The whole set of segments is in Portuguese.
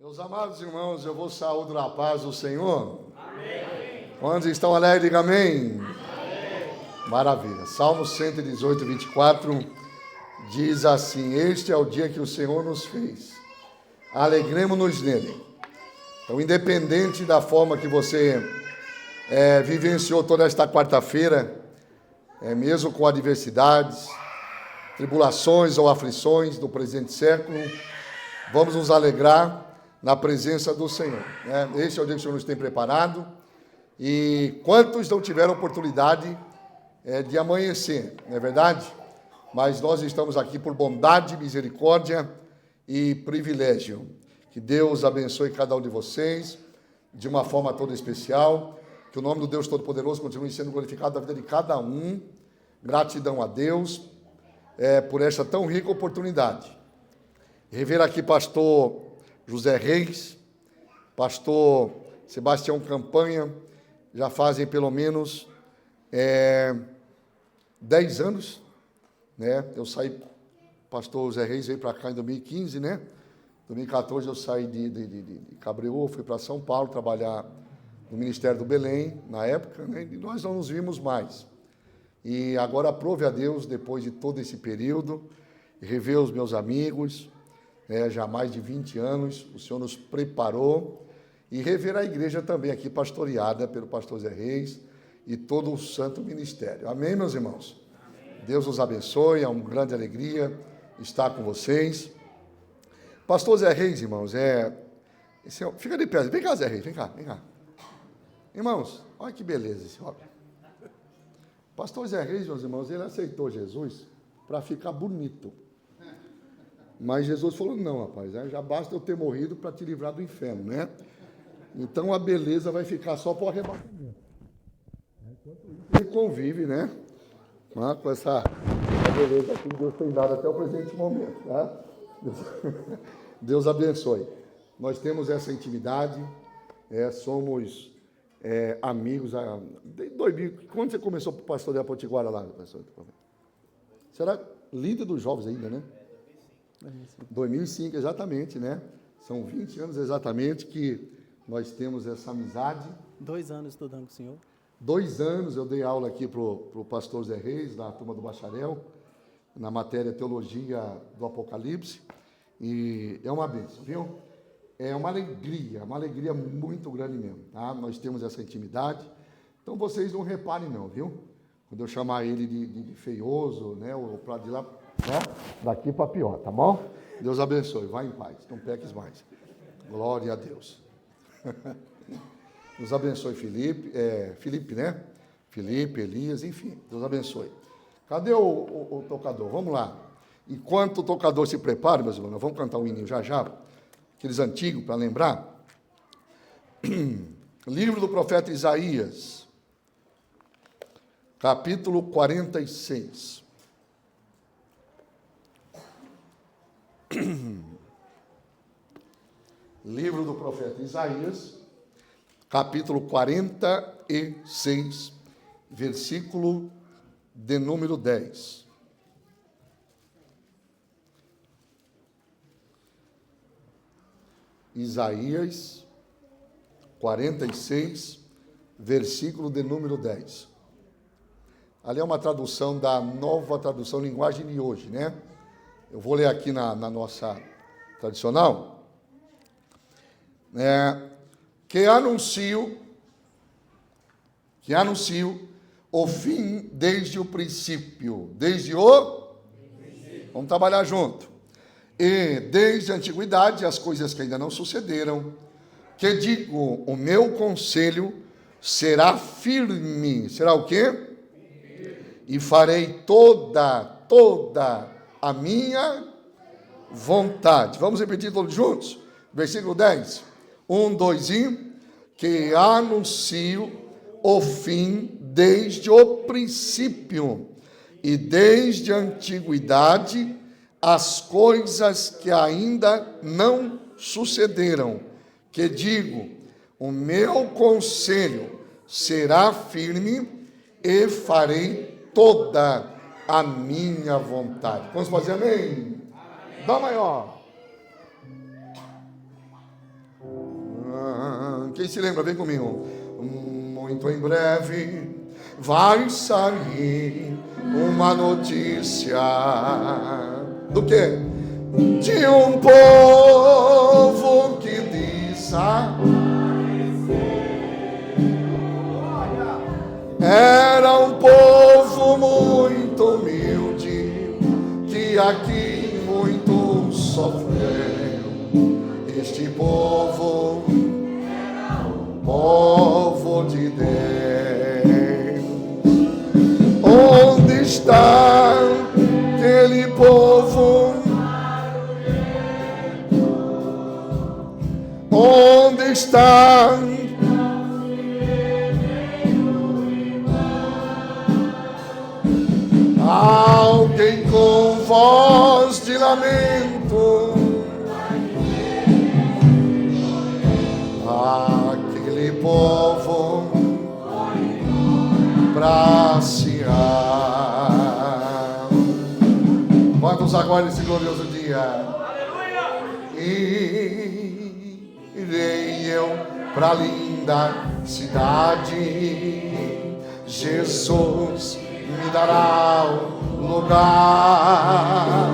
Meus amados irmãos, eu vos saúdo na paz do Senhor. Amém. Quantos estão alegres, diga amém. Amém. Maravilha. Salmo 118, 24, diz assim: este é o dia que o Senhor nos fez. Alegremo-nos nele. Então, independente da forma que você vivenciou toda esta quarta-feira, mesmo com adversidades, tribulações ou aflições do presente século, vamos nos alegrar na presença do Senhor. Este é o dia que o Senhor nos tem preparado. E quantos não tiveram oportunidade de amanhecer, não é verdade? Mas nós estamos aqui por bondade, misericórdia e privilégio. Que Deus abençoe cada um de vocês de uma forma toda especial. Que o nome do Deus Todo-Poderoso continue sendo glorificado na vida de cada um. Gratidão a Deus por esta tão rica oportunidade. Rever aqui pastor José Reis, pastor Sebastião Campanha, já fazem pelo menos 10 anos, né? Eu saí, pastor José Reis veio para cá em 2015, né? Em 2014 eu saí de Cabreúva, fui para São Paulo trabalhar no Ministério do Belém, na época, né? E nós não nos vimos mais. E agora aprove a Deus, depois de todo esse período, rever os meus amigos, já há mais de 20 anos, o Senhor nos preparou, e rever a igreja também aqui, pastoreada pelo pastor Zé Reis e todo o santo ministério. Amém, meus irmãos? Amém. Deus os abençoe, é uma grande alegria estar com vocês. Pastor Zé Reis, irmãos, fica de pé, vem cá, Zé Reis, vem cá. Irmãos, olha que beleza esse homem. Pastor Zé Reis, meus irmãos, ele aceitou Jesus para ficar bonito. Mas Jesus falou, não, rapaz, já basta eu ter morrido para te livrar do inferno, né? Então a beleza vai ficar só para o arrebatamento. Ele convive, né? Com essa beleza que Deus tem dado até o presente momento, tá? Deus abençoe. Nós temos essa intimidade, somos amigos. Quando você começou para pastorear Potiguara lá, pastor? Você era líder dos jovens ainda, né? 2005, exatamente, né? São 20 anos exatamente que nós temos essa amizade. 2 anos estudando com o senhor. 2 anos eu dei aula aqui para o pastor Zé Reis, na turma do bacharel, na matéria Teologia do Apocalipse, e é uma bênção, viu? É uma alegria muito grande mesmo, tá? Nós temos essa intimidade, então vocês não reparem não, viu? Quando eu chamar ele de feioso, né, ou para de lá, né? Daqui para pior, tá bom? Deus abençoe, vai em paz, não peques mais. Glória a Deus. Deus abençoe Felipe, né? Felipe, Elias, enfim, Deus abençoe. Cadê o tocador? Vamos lá. Enquanto o tocador se prepara, meus irmãos, vamos cantar um hininho já, aqueles antigos para lembrar. Livro do profeta Isaías, capítulo 46. Livro do profeta Isaías, capítulo 46, versículo de número 10. Isaías 46, versículo de número 10. Ali é uma tradução da Nova Tradução Linguagem de hoje, né? Eu vou ler aqui na nossa tradicional. Que anuncio o fim desde o princípio. Vamos trabalhar junto. E desde a antiguidade, as coisas que ainda não sucederam, que digo, o meu conselho será firme. Será o quê? E farei toda a minha vontade. Vamos repetir todos juntos? Versículo 10. 1, 2 e... Que anuncio o fim desde o princípio e desde a antiguidade as coisas que ainda não sucederam. Que digo, o meu conselho será firme e farei toda a minha vontade. Vamos fazer amém? Dá maior. Quem se lembra, vem comigo. Muito em breve vai sair uma notícia do quê? De um povo que diz era um povo muito humilde que aqui muito sofreu. Este povo era o povo de Deus. Onde está aquele povo? Onde está? Alguém com voz de lamento, aquele povo pra Sião. Quantos agora nesse glorioso dia? Irei eu pra linda cidade, Jesus me dará um lugar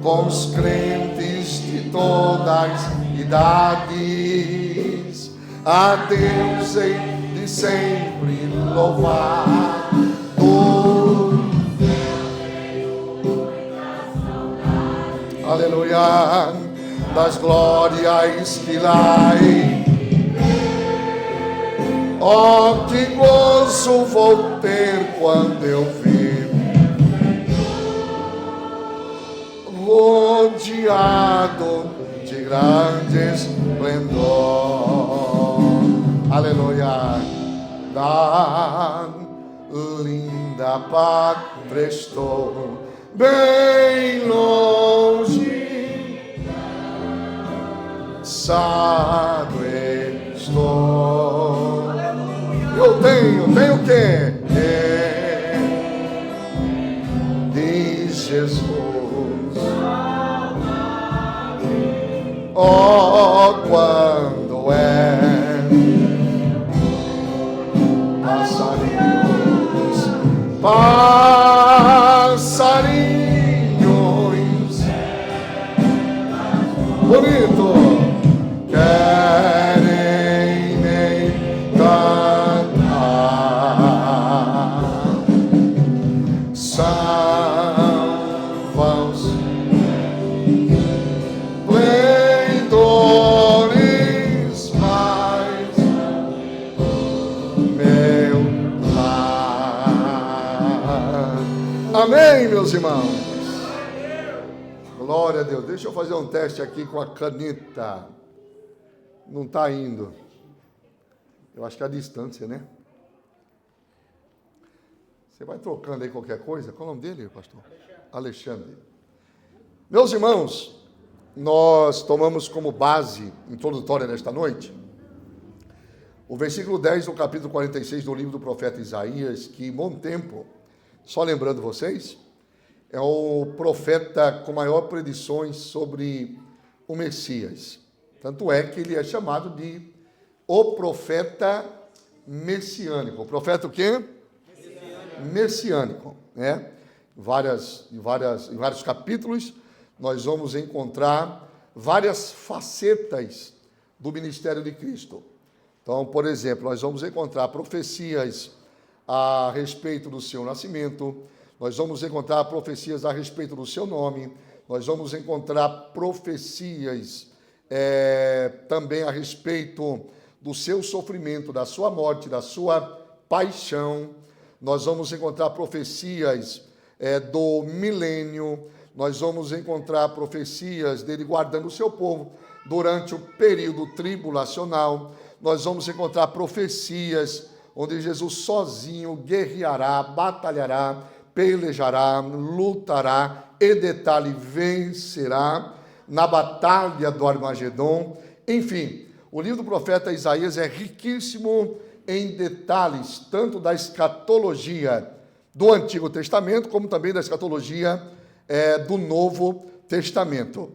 com os crentes de todas as idades. A Deus hei de sempre louvar. Aleluia, das glórias que lá hei. Oh, que gozo vou ter quando eu vir rodeado de grande esplendor. Aleluia, da linda pátria estou bem longe, cansado estou. Eu tenho o quê? De Jesus. Oh, quando passarinhos bonito querem me cantar, são vãos plendores, mas meu lar. Amém, meus irmãos. Glória a Deus. Deixa eu fazer um teste aqui com a caneta. Não está indo. Eu acho que é a distância, né? Você vai trocando aí qualquer coisa. Qual é o nome dele, pastor? Alexandre. Meus irmãos, nós tomamos como base introdutória nesta noite o versículo 10 do capítulo 46 do livro do profeta Isaías, que, bom tempo, só lembrando vocês, é o profeta com maior predições sobre o Messias. Tanto é que ele é chamado de o profeta messiânico. O profeta o quê? Messiânico, né? Em vários capítulos, nós vamos encontrar várias facetas do ministério de Cristo. Então, por exemplo, nós vamos encontrar profecias a respeito do seu nascimento, nós vamos encontrar profecias a respeito do seu nome, nós vamos encontrar profecias também a respeito do seu sofrimento, da sua morte, da sua paixão. Nós vamos encontrar profecias do milênio, nós vamos encontrar profecias dele guardando o seu povo durante o período tribulacional. Nós vamos encontrar profecias onde Jesus sozinho guerreará, batalhará, pelejará, lutará e, detalhe, vencerá na batalha do Armagedon. Enfim, o livro do profeta Isaías é riquíssimo em detalhes, tanto da escatologia do Antigo Testamento, como também da escatologia do Novo Testamento.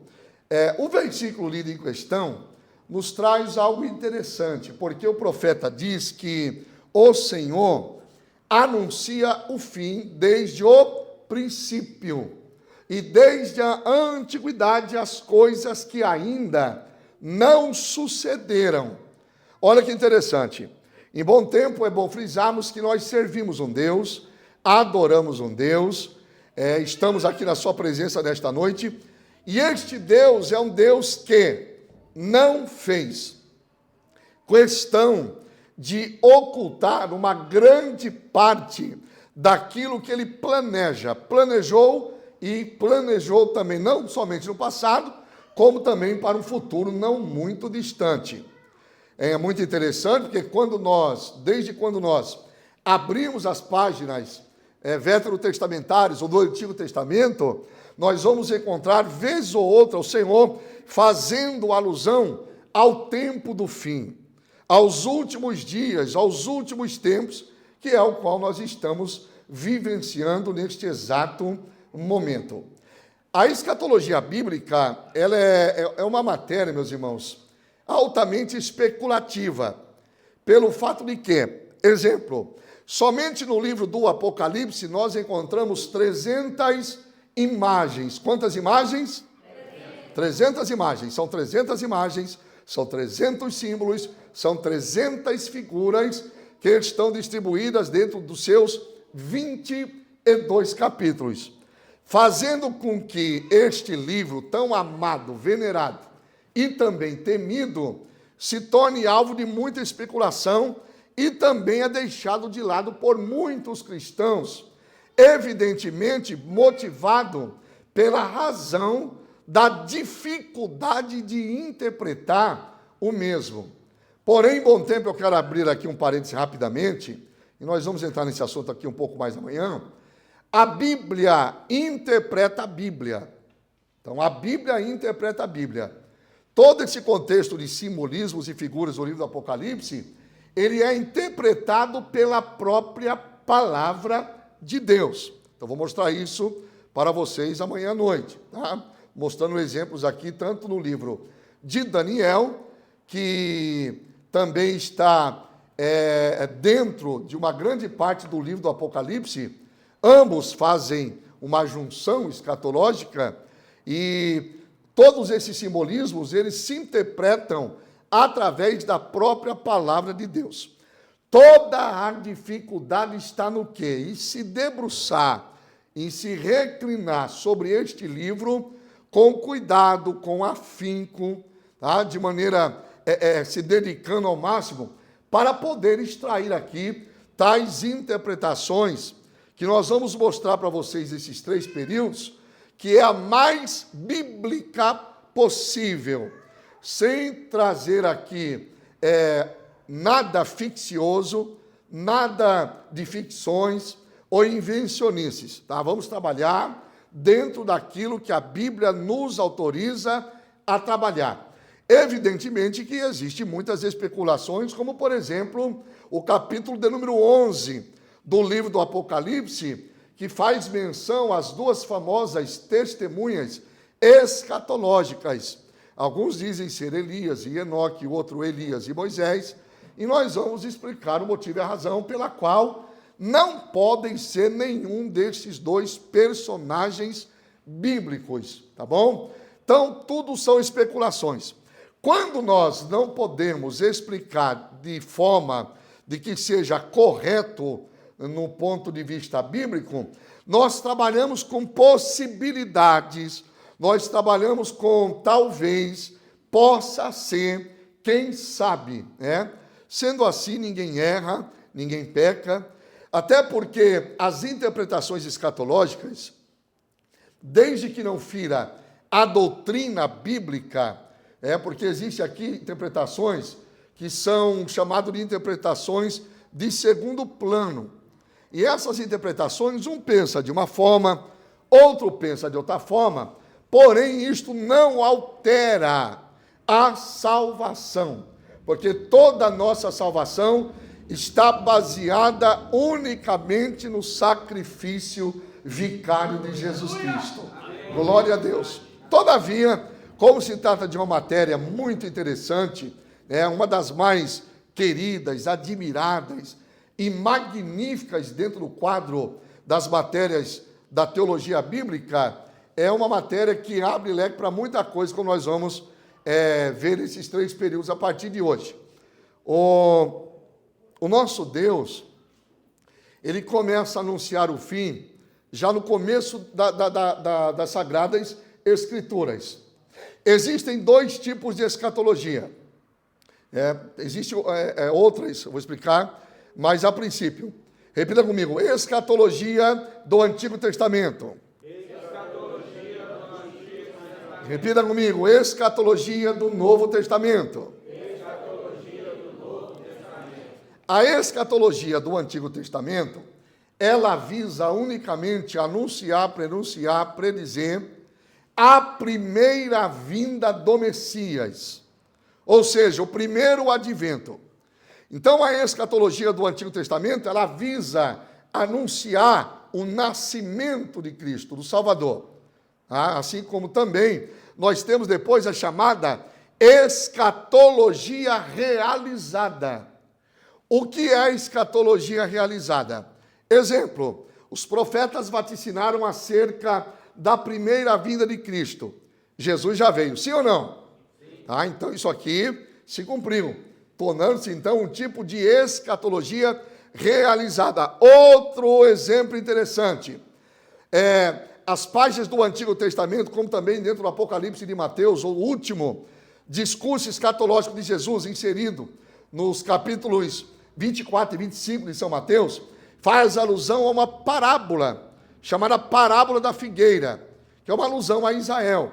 O versículo lido em questão nos traz algo interessante, porque o profeta diz que o Senhor anuncia o fim desde o princípio e desde a antiguidade as coisas que ainda não sucederam. Olha que interessante. Em bom tempo é bom frisarmos que nós servimos um Deus, adoramos um Deus, estamos aqui na sua presença nesta noite, e este Deus é um Deus que não fez questão de ocultar uma grande parte daquilo que ele planejou também, não somente no passado, como também para um futuro não muito distante. É muito interessante, porque desde quando nós abrimos as páginas veterotestamentárias ou do Antigo Testamento, nós vamos encontrar, vez ou outra, o Senhor fazendo alusão ao tempo do fim, aos últimos dias, aos últimos tempos, que é o qual nós estamos vivenciando neste exato momento. A escatologia bíblica, ela é uma matéria, meus irmãos, altamente especulativa, pelo fato de que, exemplo, somente no livro do Apocalipse nós encontramos 300 imagens. Quantas imagens? 300 imagens. São 300 imagens, são 300 símbolos, são 300 figuras que estão distribuídas dentro dos seus 22 capítulos, fazendo com que este livro tão amado, venerado e também temido se torne alvo de muita especulação e também é deixado de lado por muitos cristãos, evidentemente motivado pela razão da dificuldade de interpretar o mesmo. Porém, em bom tempo, eu quero abrir aqui um parêntese rapidamente, e nós vamos entrar nesse assunto aqui um pouco mais amanhã. A Bíblia interpreta a Bíblia. Então, a Bíblia interpreta a Bíblia. Todo esse contexto de simbolismos e figuras do livro do Apocalipse, ele é interpretado pela própria palavra de Deus. Então, vou mostrar isso para vocês amanhã à noite, tá? Mostrando exemplos aqui, tanto no livro de Daniel, que também está dentro de uma grande parte do livro do Apocalipse. Ambos fazem uma junção escatológica e todos esses simbolismos, eles se interpretam através da própria palavra de Deus. Toda a dificuldade está no quê? Em se debruçar, em se reclinar sobre este livro com cuidado, com afinco, tá? De maneira se dedicando ao máximo para poder extrair aqui tais interpretações que nós vamos mostrar para vocês esses 3 períodos, que é a mais bíblica possível, sem trazer aqui nada ficcioso, nada de ficções ou invencionices, tá? Vamos trabalhar dentro daquilo que a Bíblia nos autoriza a trabalhar. Evidentemente que existem muitas especulações, como, por exemplo, o capítulo de número 11 do livro do Apocalipse, que faz menção às 2 famosas testemunhas escatológicas. Alguns dizem ser Elias e Enoque, o outro Elias e Moisés, e nós vamos explicar o motivo e a razão pela qual não podem ser nenhum desses 2 personagens bíblicos, tá bom? Então, tudo são especulações. Quando nós não podemos explicar de forma de que seja correto no ponto de vista bíblico, nós trabalhamos com possibilidades, nós trabalhamos com talvez, possa ser, quem sabe, né? Sendo assim, ninguém erra, ninguém peca, até porque as interpretações escatológicas, desde que não fira a doutrina bíblica, porque existe aqui interpretações que são chamadas de interpretações de segundo plano. E essas interpretações, um pensa de uma forma, outro pensa de outra forma, porém isto não altera a salvação, porque toda a nossa salvação está baseada unicamente no sacrifício vicário de Jesus Cristo. Glória a Deus. Todavia, como se trata de uma matéria muito interessante, uma das mais queridas, admiradas e magníficas dentro do quadro das matérias da teologia bíblica, é uma matéria que abre leque para muita coisa, como nós vamos ver esses 3 períodos a partir de hoje. O nosso Deus, ele começa a anunciar o fim já no começo das Sagradas Escrituras. Existem 2 tipos de escatologia. Existem outras, eu vou explicar, mas a princípio. Repita comigo, escatologia do Antigo Testamento. Escatologia do Antigo Testamento. Repita comigo, escatologia do Novo Testamento. Escatologia do Novo Testamento. A escatologia do Antigo Testamento, ela visa unicamente anunciar, prenunciar, predizer a primeira vinda do Messias, ou seja, o primeiro advento. Então, a escatologia do Antigo Testamento, ela visa anunciar o nascimento de Cristo, do Salvador. Assim como também nós temos depois a chamada escatologia realizada. O que é a escatologia realizada? Exemplo, os profetas vaticinaram acerca da primeira vinda de Cristo. Jesus já veio, sim ou não? Sim. Então isso aqui se cumpriu, tornando-se então um tipo de escatologia realizada. Outro exemplo interessante, as páginas do Antigo Testamento, como também dentro do Apocalipse de Mateus, o último discurso escatológico de Jesus, inserido nos capítulos 24 e 25 de São Mateus, faz alusão a uma parábola, chamada parábola da figueira, que é uma alusão a Israel.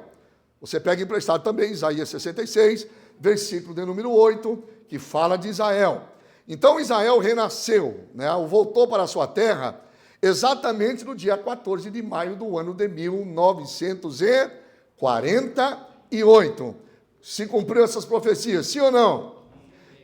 Você pega emprestado também Isaías 66, versículo de número 8, que fala de Israel. Então Israel renasceu, voltou para a sua terra, exatamente no dia 14 de maio do ano de 1948. Se cumpriu essas profecias, sim ou não?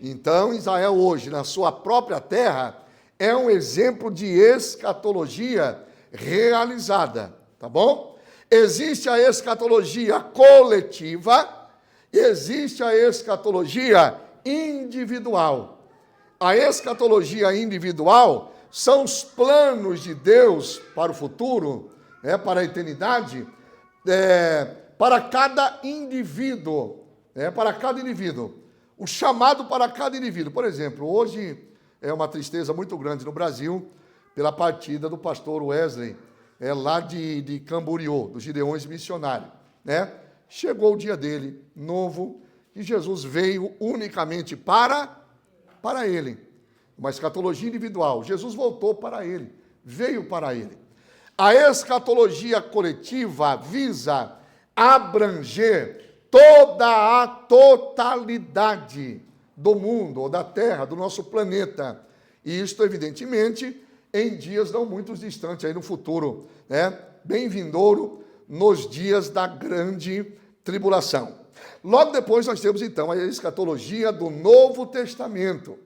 Então Israel hoje, na sua própria terra, é um exemplo de escatologia realizada, tá bom? Existe a escatologia coletiva, existe a escatologia individual. A escatologia individual são os planos de Deus para o futuro, para a eternidade, para cada indivíduo, o chamado para cada indivíduo. Por exemplo, hoje é uma tristeza muito grande no Brasil pela partida do pastor Wesley, lá de Camboriú, dos Gideões Missionários. Chegou o dia dele, novo, e Jesus veio unicamente para ele. Uma escatologia individual. Jesus voltou para ele, veio para ele. A escatologia coletiva visa abranger toda a totalidade do mundo, ou da Terra, do nosso planeta. E isto, evidentemente, em dias não muito distantes, aí no futuro, bem vindouro, nos dias da grande tribulação. Logo depois nós temos, então, a escatologia do Novo Testamento.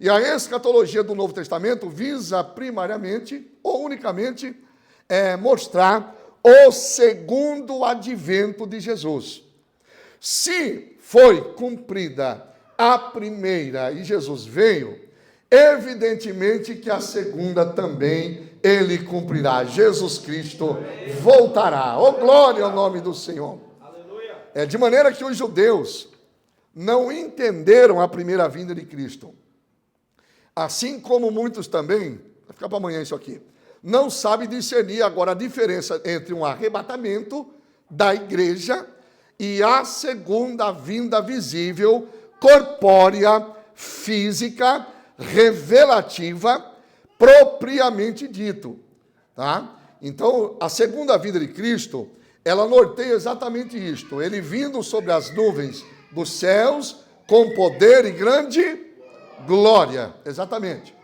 E a escatologia do Novo Testamento visa primariamente, ou unicamente, mostrar o segundo advento de Jesus. Se foi cumprida a primeira e Jesus veio, evidentemente que a segunda também ele cumprirá. Jesus Cristo voltará. Oh, glória ao nome do Senhor. Aleluia. De maneira que os judeus não entenderam a primeira vinda de Cristo. Assim como muitos também, vai ficar para amanhã isso aqui, não sabem discernir agora a diferença entre um arrebatamento da igreja e a segunda vinda visível, corpórea, física, revelativa, propriamente dito. Tá? Então, a segunda vinda de Cristo, ela norteia exatamente isto. Ele vindo sobre as nuvens dos céus, com poder e grande glória. Exatamente.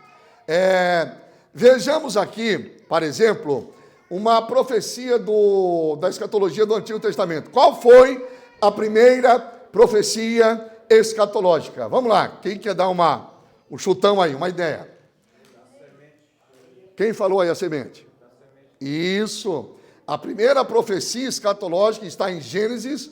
Vejamos aqui, por exemplo, uma profecia da escatologia do Antigo Testamento. Qual foi a primeira profecia escatológica? Vamos lá, quem quer dar um chutão aí, uma ideia? Quem falou aí a semente? Isso. A primeira profecia escatológica está em Gênesis,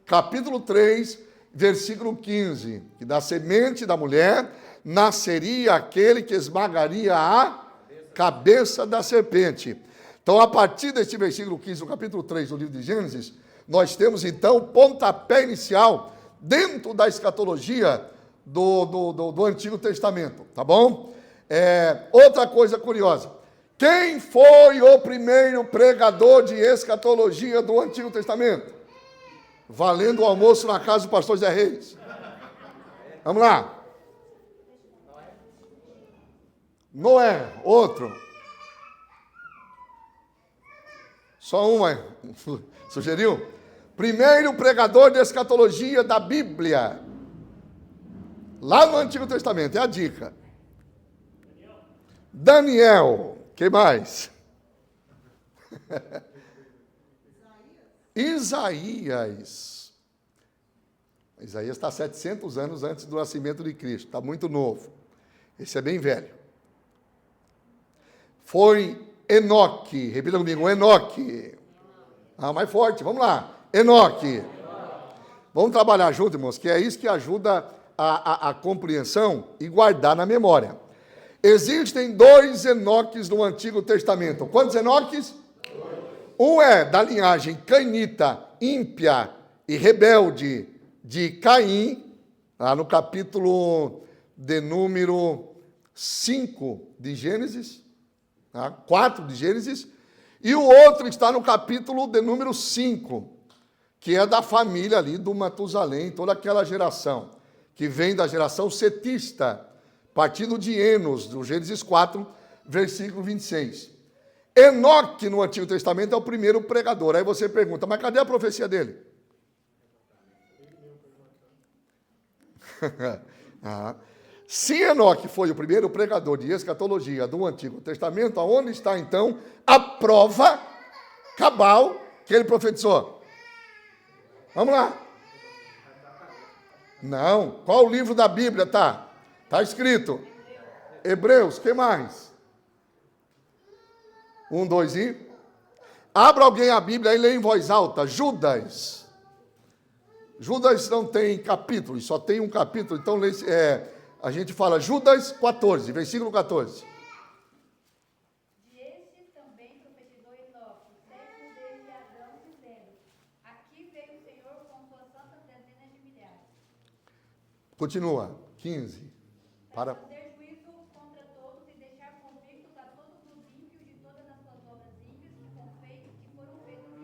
capítulo 3, versículo 15, que da semente da mulher nasceria aquele que esmagaria a cabeça da serpente. Então, a partir deste versículo 15, no capítulo 3 do livro de Gênesis, nós temos, então, o pontapé inicial dentro da escatologia do Antigo Testamento, tá bom? Outra coisa curiosa. Quem foi o primeiro pregador de escatologia do Antigo Testamento? Valendo o almoço na casa do pastor Zé Reis. Vamos lá. Noé, outro. Só uma sugeriu? Primeiro pregador de escatologia da Bíblia. Lá no Antigo Testamento, é a dica. Daniel, que mais? Isaías. Isaías está 700 anos antes do nascimento de Cristo, está muito novo. Esse é bem velho. Foi Enoque, repita comigo, Enoque. Mais forte, vamos lá. Enoque. Vamos trabalhar junto, irmãos, que é isso que ajuda a compreensão e guardar na memória. Existem 2 Enoques no Antigo Testamento. Quantos Enoques? 2. Um é da linhagem canita, ímpia e rebelde de Caim, lá no capítulo de número 5 de Gênesis, 4 de Gênesis, e o outro está no capítulo de número 5, que é da família ali do Matusalém, toda aquela geração, que vem da geração setista, partindo de Enos, do Gênesis 4, versículo 26. Enoque, no Antigo Testamento, é o primeiro pregador. Aí você pergunta, mas cadê a profecia dele? Se Enoque foi o primeiro pregador de escatologia do Antigo Testamento, aonde está, então, a prova cabal que ele profetizou? Vamos lá. Não. Qual o livro da Bíblia está? Está escrito. Hebreus, que mais? 1, 2 e... Abra alguém a Bíblia e lê em voz alta. Judas. Judas não tem capítulo, só tem um capítulo. Então, a gente fala Judas 14, versículo 14. De este também profetizou Enoque, servo dele Adão, dizendo: aqui veio o Senhor com suas santas dezenas de milhares. Continua, 15. Para fazer juízo contra todos e deixar convictos a todos os ímpios de todas as suas obras ímpias que foram feitas impiamente,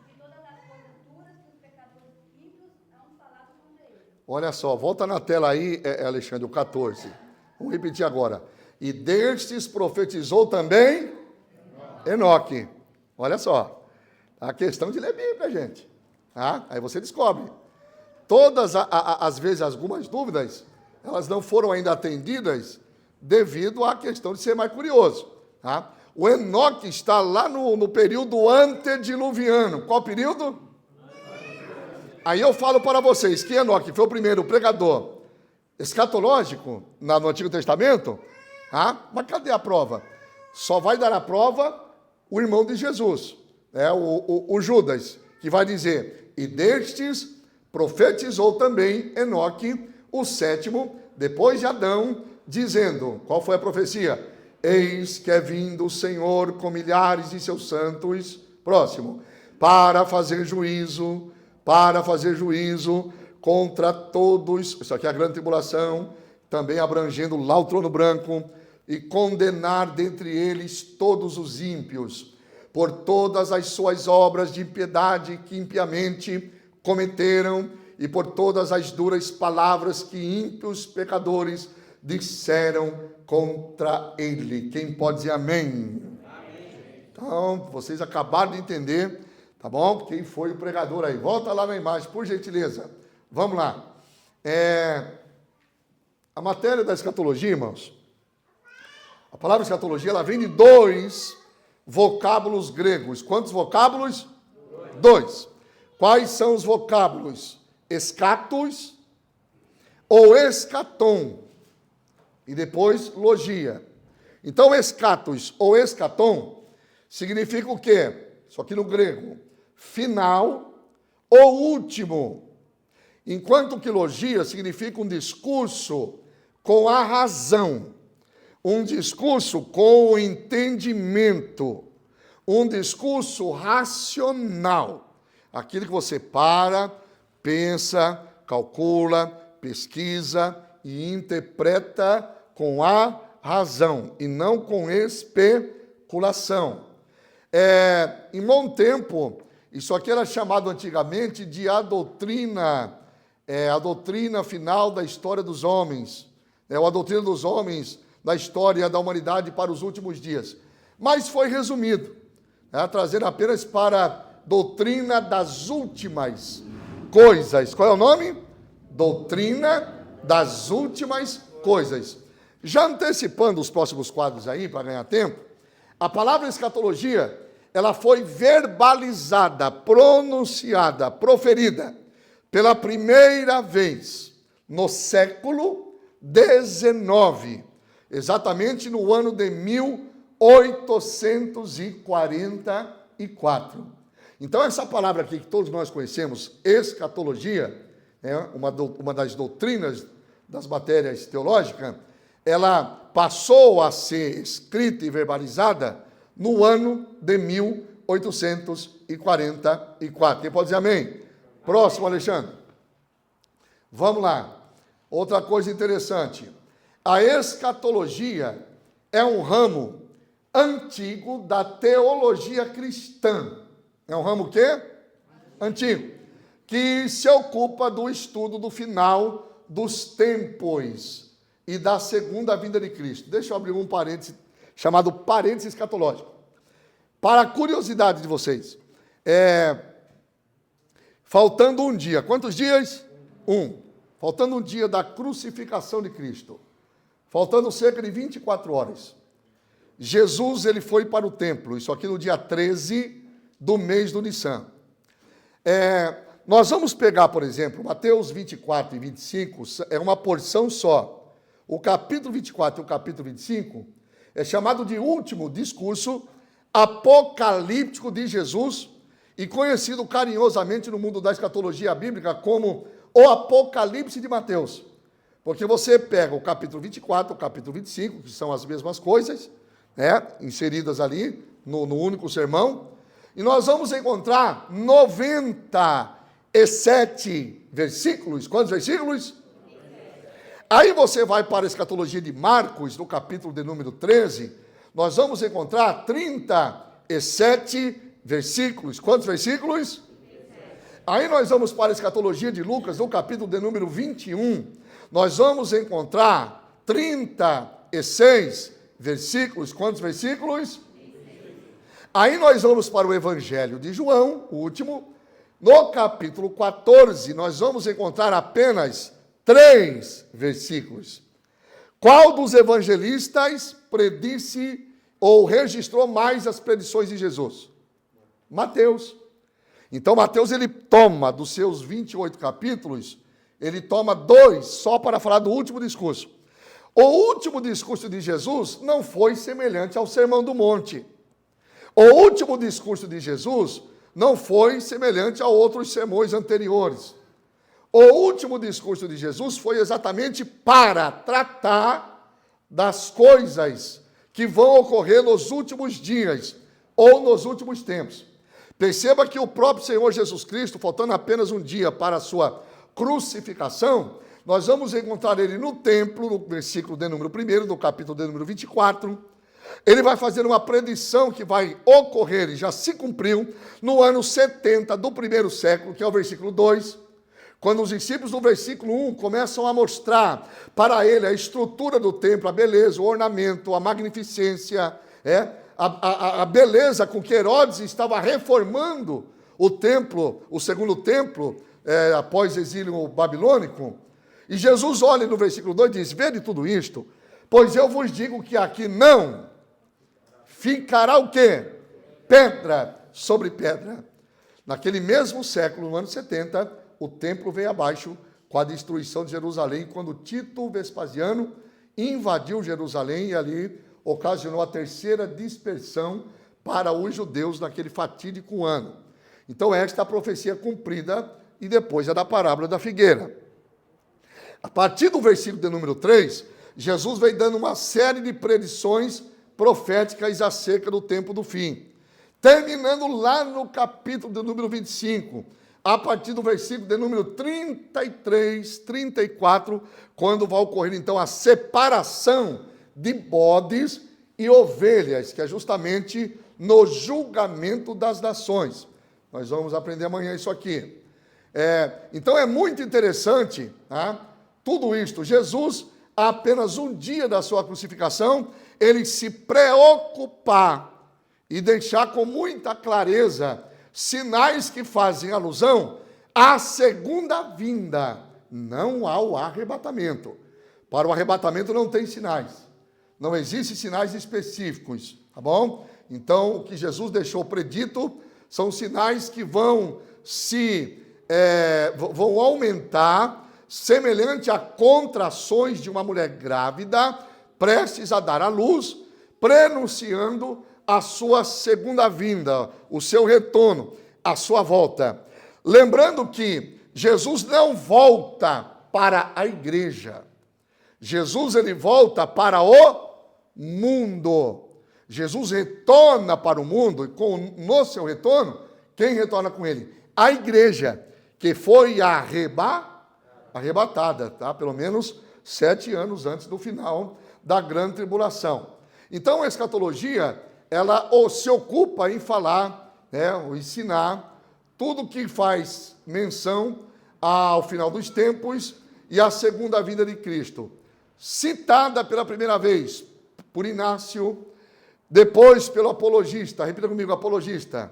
e de todas as coisas duras que os pecadores ímpios hão falado contra ele. Olha só, volta na tela aí, Alexandre, o 14. Vamos repetir agora. E destes profetizou também Enoque. Olha só, a questão de ler Bíblia, gente. Aí você descobre. Todas, às vezes, algumas dúvidas, elas não foram ainda atendidas devido à questão de ser mais curioso. O Enoque está lá no período antediluviano. Qual período? Aí eu falo para vocês que Enoque foi o primeiro pregador escatológico no Antigo Testamento. Mas cadê a prova? Só vai dar a prova o irmão de Jesus, o Judas, que vai dizer, e destes profetizou também Enoque, o sétimo, depois de Adão, dizendo, qual foi a profecia? Eis que é vindo o Senhor com milhares de seus santos, próximo, para fazer juízo contra todos, isso aqui é a grande tribulação, também abrangendo lá o trono branco, e condenar dentre eles todos os ímpios, por todas as suas obras de impiedade que impiamente cometeram, e por todas as duras palavras que ímpios pecadores disseram contra ele. Quem pode dizer amém? Amém. Então, vocês acabaram de entender, tá bom? Quem foi o pregador aí? Volta lá na imagem, por gentileza. Vamos lá. A matéria da escatologia, irmãos, a palavra escatologia, ela vem de 2 vocábulos gregos. Quantos vocábulos? 2. Quais são os vocábulos? Escatos ou escatom. E depois logia. Então, escatos ou escatom significa o quê? Isso aqui no grego. Final o último, enquanto que logia significa um discurso com a razão, um discurso com o entendimento, um discurso racional, aquilo que você para, pensa, calcula, pesquisa e interpreta com a razão e não com especulação. Em bom tempo, isso aqui era chamado antigamente de a doutrina final da história dos homens, a doutrina dos homens da história da humanidade para os últimos dias. Mas foi resumido, trazendo apenas para a doutrina das últimas coisas. Qual é o nome? Doutrina das últimas coisas. Já antecipando os próximos quadros aí, para ganhar tempo, a palavra escatologia, ela foi verbalizada, pronunciada, proferida pela primeira vez no século XIX, exatamente no ano de 1844. Então, essa palavra aqui que todos nós conhecemos, escatologia, uma das doutrinas das matérias teológicas, ela passou a ser escrita e verbalizada no ano de 1844. Quem pode dizer amém? Próximo, Alexandre. Vamos lá. Outra coisa interessante. A escatologia é um ramo antigo da teologia cristã. É um ramo o quê? Antigo. Que se ocupa do estudo do final dos tempos e da segunda vinda de Cristo. Deixa eu abrir um parêntese, chamado parêntese escatológico. Para a curiosidade de vocês, faltando um dia, quantos dias? Faltando um dia da crucificação de Cristo, faltando cerca de 24 horas, Jesus ele foi para o templo, isso aqui no dia 13 do mês do Nissan. Nós vamos pegar, por exemplo, Mateus 24 e 25, é uma porção só. O capítulo 24 e o capítulo 25 é chamado de último discurso apocalíptico de Jesus e conhecido carinhosamente no mundo da escatologia bíblica como o Apocalipse de Mateus. Porque você pega o capítulo 24, o capítulo 25, que são as mesmas coisas, inseridas ali no único sermão, e nós vamos encontrar 97 versículos. Quantos versículos? Aí você vai para a escatologia de Marcos, no capítulo de número 13, nós vamos encontrar 37 versículos. Quantos versículos? 37. Aí nós vamos para a escatologia de Lucas, no capítulo de número 21, nós vamos encontrar 36 versículos. Quantos versículos? 36. Aí nós vamos para o Evangelho de João, o último, no capítulo 14, nós vamos encontrar apenas 3 versículos. Qual dos evangelistas predisse ou registrou mais as predições de Jesus? Mateus. Então, Mateus, ele toma dos seus 28 capítulos, ele toma 2 só para falar do último discurso. O último discurso de Jesus não foi semelhante ao Sermão do Monte. O último discurso de Jesus não foi semelhante a outros sermões anteriores. O último discurso de Jesus foi exatamente para tratar das coisas que vão ocorrer nos últimos dias ou nos últimos tempos. Perceba que o próprio Senhor Jesus Cristo, faltando apenas um dia para a sua crucificação, nós vamos encontrar ele no templo, no versículo de número 1, no capítulo de número 24. Ele vai fazer uma predição que vai ocorrer e já se cumpriu no ano 70 do primeiro século, que é o versículo 2. Quando os discípulos do versículo 1 começam a mostrar para ele a estrutura do templo, a beleza, o ornamento, a magnificência, a beleza com que Herodes estava reformando o templo, o segundo templo, após o exílio babilônico. E Jesus olha no versículo 2 e diz: vede tudo isto, pois eu vos digo que aqui não ficará o quê? Pedra sobre pedra. Naquele mesmo século, no ano 70, o templo veio abaixo com a destruição de Jerusalém, quando Tito Vespasiano invadiu Jerusalém e ali ocasionou a terceira dispersão para os judeus naquele fatídico ano. Então, esta é a profecia cumprida e depois a da parábola da figueira. A partir do versículo de número 3, Jesus vem dando uma série de predições proféticas acerca do tempo do fim. Terminando lá no capítulo de número 25, a partir do versículo de número 33, 34, quando vai ocorrer então a separação de bodes e ovelhas, que é justamente no julgamento das nações. Nós vamos aprender amanhã isso aqui. Então é muito interessante, tá? Tudo isto. Jesus, há apenas um dia da sua crucificação, ele se preocupar e deixar com muita clareza sinais que fazem alusão à segunda vinda, não ao arrebatamento. Para o arrebatamento não tem sinais, não existem sinais específicos, tá bom? Então, o que Jesus deixou predito são sinais que vão vão aumentar, semelhante a contrações de uma mulher grávida, prestes a dar à luz, prenunciando a sua segunda vinda, o seu retorno, a sua volta. Lembrando que Jesus não volta para a igreja. Jesus, ele volta para o mundo. Jesus retorna para o mundo e no seu retorno, quem retorna com ele? A igreja, que foi arrebatada, tá? Pelo menos 7 anos antes do final da grande tribulação. Então, a escatologia, ela se ocupa em falar, ou ensinar, tudo que faz menção ao final dos tempos e à segunda vinda de Cristo. Citada pela primeira vez por Inácio, depois pelo apologista. Repita comigo, apologista.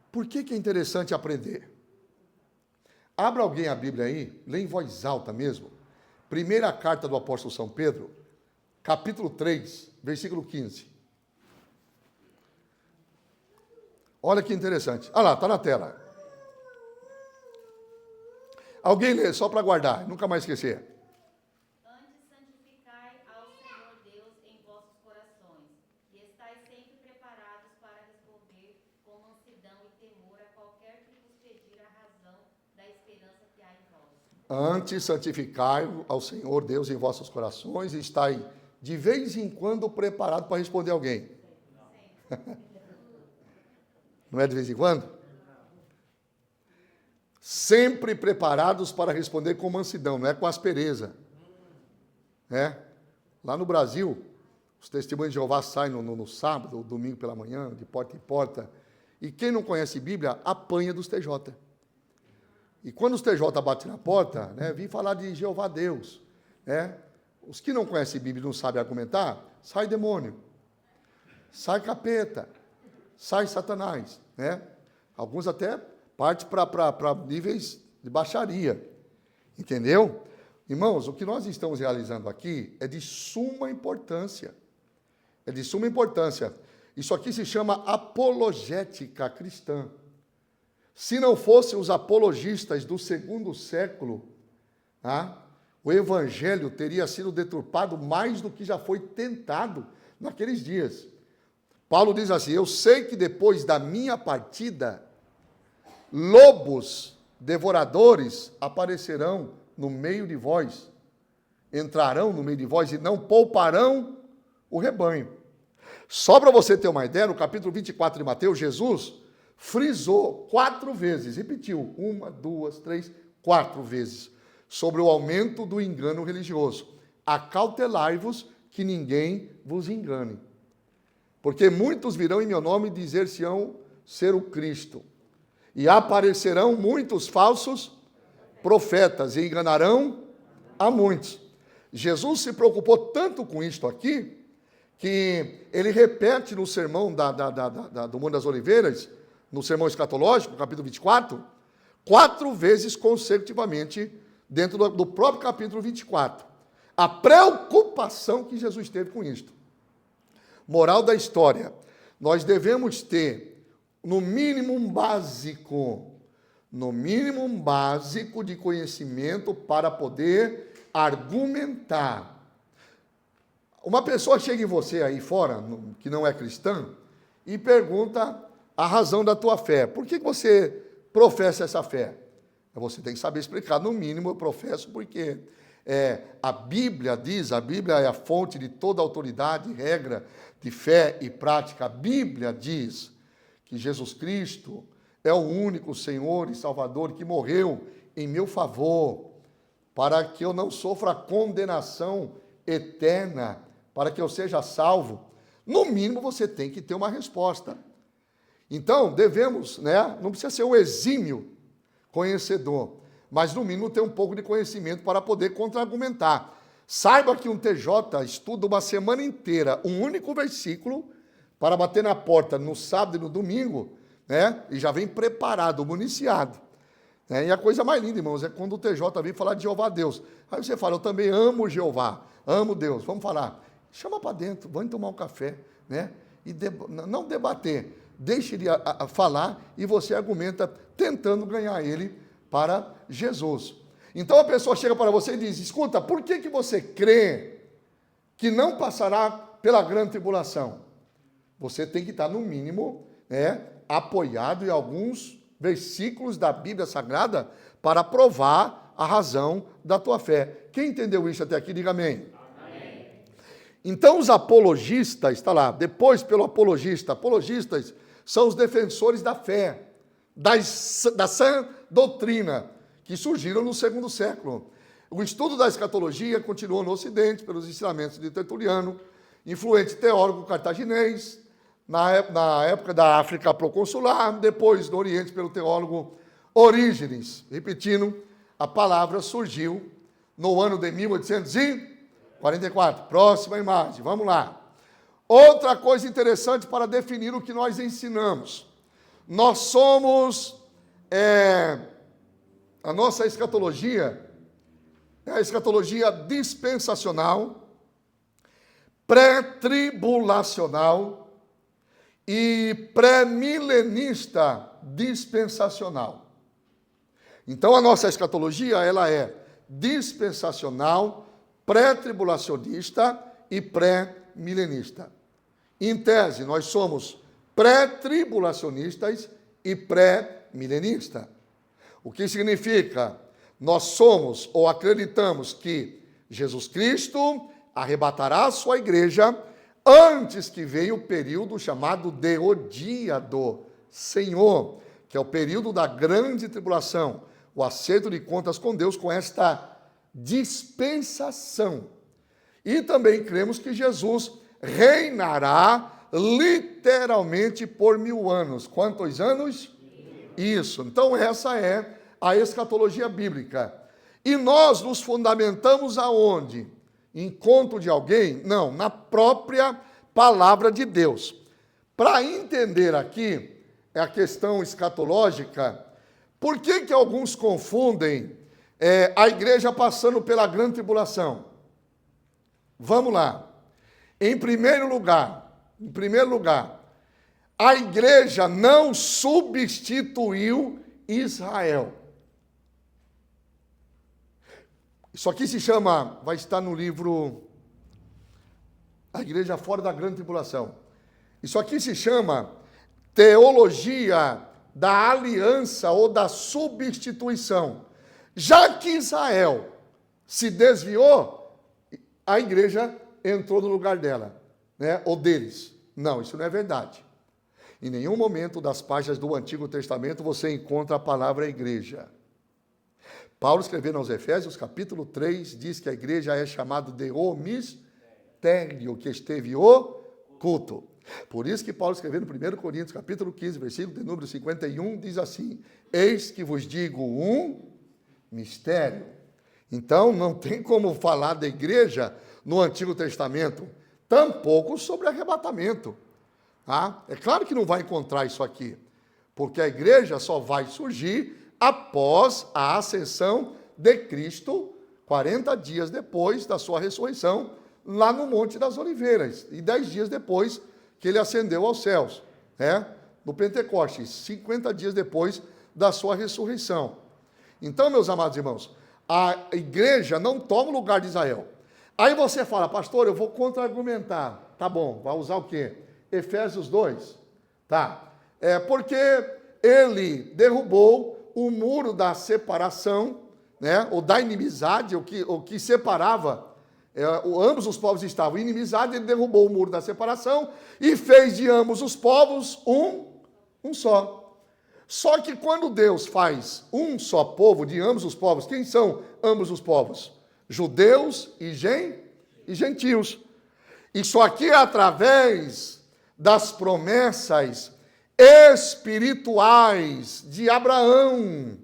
Por que é interessante aprender? Abra alguém a Bíblia aí, lê em voz alta mesmo. Primeira carta do apóstolo São Pedro, capítulo 3, versículo 15. Olha que interessante. Olha lá, está na tela. Alguém lê, só para guardar, nunca mais esquecer. Antes santificai ao Senhor Deus em vossos corações, e estais sempre preparados para responder com mansidão e temor a qualquer que vos pedir a razão da esperança que há em vós. Antes santificai ao Senhor Deus em vossos corações e estai de vez em quando preparado para responder alguém. Não é de vez em quando? Sempre preparados para responder com mansidão, não é com aspereza. Lá no Brasil, os testemunhos de Jeová saem no sábado, domingo pela manhã, de porta em porta, e quem não conhece Bíblia, apanha dos TJ. E quando os TJ batem na porta, vim falar de Jeová Deus, os que não conhecem Bíblia e não sabem argumentar, sai demônio, sai capeta, sai Satanás, Alguns até partem para níveis de baixaria, entendeu? Irmãos, o que nós estamos realizando aqui é de suma importância. É de suma importância. Isso aqui se chama apologética cristã. Se não fossem os apologistas do 2º século, o evangelho teria sido deturpado mais do que já foi tentado naqueles dias. Paulo diz assim: eu sei que depois da minha partida, lobos devoradores aparecerão no meio de vós, entrarão no meio de vós e não pouparão o rebanho. Só para você ter uma ideia, no capítulo 24 de Mateus, Jesus frisou 4 vezes, repetiu, 1, 2, 3, 4 vezes, sobre o aumento do engano religioso. Acautelai-vos que ninguém vos engane. Porque muitos virão em meu nome e dizer-se-ão ser o Cristo. E aparecerão muitos falsos profetas e enganarão a muitos. Jesus se preocupou tanto com isto aqui, que ele repete no sermão do Monte das Oliveiras, no sermão escatológico, capítulo 24, 4 vezes consecutivamente, dentro do próprio capítulo 24. A preocupação que Jesus teve com isto. Moral da história, nós devemos ter, no mínimo um básico de conhecimento para poder argumentar. Uma pessoa chega em você aí fora, que não é cristã, e pergunta a razão da tua fé. Por que você professa essa fé? Você tem que saber explicar. No mínimo, eu professo porque a Bíblia diz, a Bíblia é a fonte de toda autoridade, regra de fé e prática. A Bíblia diz que Jesus Cristo é o único Senhor e Salvador que morreu em meu favor, para que eu não sofra condenação eterna, para que eu seja salvo. No mínimo, você tem que ter uma resposta. Então, devemos, não precisa ser um exímio conhecedor, mas no mínimo ter um pouco de conhecimento para poder contra-argumentar. Saiba que um TJ estuda uma semana inteira um único versículo para bater na porta no sábado e no domingo, e já vem preparado, municiado. E a coisa mais linda, irmãos, é quando o TJ vem falar de Jeová Deus. Aí você fala, eu também amo Jeová, amo Deus, vamos falar. Chama para dentro, vamos tomar um café, e não debater. Deixe ele falar e você argumenta tentando ganhar ele para Jesus. Então a pessoa chega para você e diz, escuta, por que você crê que não passará pela grande tribulação? Você tem que estar, no mínimo, apoiado em alguns versículos da Bíblia Sagrada para provar a razão da tua fé. Quem entendeu isso até aqui, diga amém. Amém. Então os apologistas, está lá, depois pelo apologista, apologistas são os defensores da fé, da sã doutrina, que surgiram no segundo século. O estudo da escatologia continuou no Ocidente, pelos ensinamentos de Tertuliano, influente teólogo cartaginês, na época da África proconsular, depois no Oriente pelo teólogo Orígenes. Repetindo, a palavra surgiu no ano de 1844. Próxima imagem, vamos lá. Outra coisa interessante para definir o que nós ensinamos. Nós somos, a nossa escatologia é a escatologia dispensacional, pré-tribulacional e pré-milenista dispensacional. Então a nossa escatologia ela é dispensacional, pré-tribulacionista e pré-milenista. Em tese, nós somos pré-tribulacionistas e pré-milenistas. O que significa? Nós somos ou acreditamos que Jesus Cristo arrebatará a sua igreja antes que venha o período chamado de o dia do Senhor, que é o período da grande tribulação, o acerto de contas com Deus com esta dispensação. E também cremos que Jesus reinará literalmente por 1000 anos. Quantos anos? Isso. Então essa é a escatologia bíblica. E nós nos fundamentamos aonde? Em conto de alguém? Não, na própria palavra de Deus. Para entender aqui a questão escatológica, por que alguns confundem a igreja passando pela grande tribulação? Vamos lá. Em primeiro lugar, a igreja não substituiu Israel. Isso aqui se chama, vai estar no livro A Igreja Fora da Grande Tribulação. Isso aqui se chama teologia da aliança ou da substituição. Já que Israel se desviou, a igreja entrou no lugar dela, ou deles. Não, isso não é verdade. Em nenhum momento das páginas do Antigo Testamento você encontra a palavra igreja. Paulo escrevendo aos Efésios, capítulo 3, diz que a igreja é chamada de o mistério que esteve oculto. Por isso que Paulo escrevendo no 1 Coríntios, capítulo 15, versículo de número 51, diz assim, eis que vos digo um mistério. Então, não tem como falar da igreja no Antigo Testamento, tampouco sobre arrebatamento. Tá? É claro que não vai encontrar isso aqui, porque a igreja só vai surgir após a ascensão de Cristo, 40 dias depois da sua ressurreição, lá no Monte das Oliveiras, e 10 dias depois que ele ascendeu aos céus, no Pentecostes, 50 dias depois da sua ressurreição. Então, meus amados irmãos, a igreja não toma o lugar de Israel. Aí você fala, pastor, eu vou contra-argumentar. Tá bom, vai usar o quê? Efésios 2. Tá. Porque ele derrubou o muro da separação, né? Ou da inimizade, o que separava. Ambos os povos estavam em inimizade, ele derrubou o muro da separação e fez de ambos os povos um só. Só que quando Deus faz um só povo de ambos os povos, quem são ambos os povos? Judeus e gentios. Isso aqui é através das promessas espirituais de Abraão.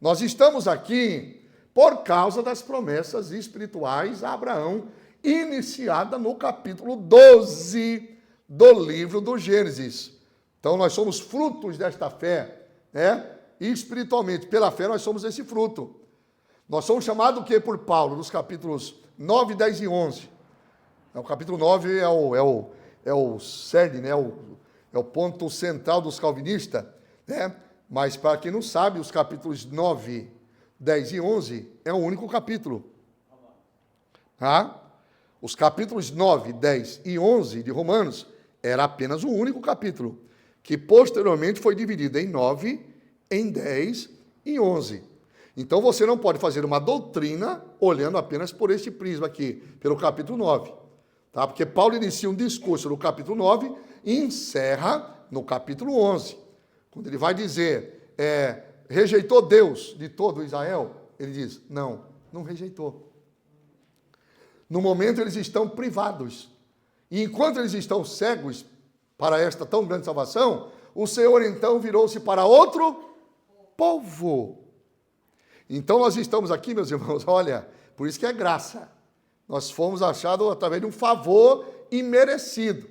Nós estamos aqui por causa das promessas espirituais a Abraão, iniciada no capítulo 12 do livro do Gênesis. Então, nós somos frutos desta fé, né? E espiritualmente, pela fé, nós somos esse fruto. Nós somos chamados o quê por Paulo, nos capítulos 9, 10 e 11. O capítulo 9 é o cerne, né? É o ponto central dos calvinistas, né? Mas, para quem não sabe, os capítulos 9, 10 e 11 é o único capítulo. Tá? Os capítulos 9, 10 e 11 de Romanos era apenas o único capítulo, que posteriormente foi dividido em 9, em 10 e 11. Então você não pode fazer uma doutrina olhando apenas por este prisma aqui, pelo capítulo 9. Tá? Porque Paulo inicia um discurso no capítulo 9 e encerra no capítulo 11. Quando ele vai dizer, rejeitou Deus de todo Israel, ele diz, não rejeitou. No momento eles estão privados. E enquanto eles estão cegos para esta tão grande salvação, o Senhor então virou-se para outro povo. Então nós estamos aqui, meus irmãos, olha, por isso que é graça. Nós fomos achados através de um favor imerecido.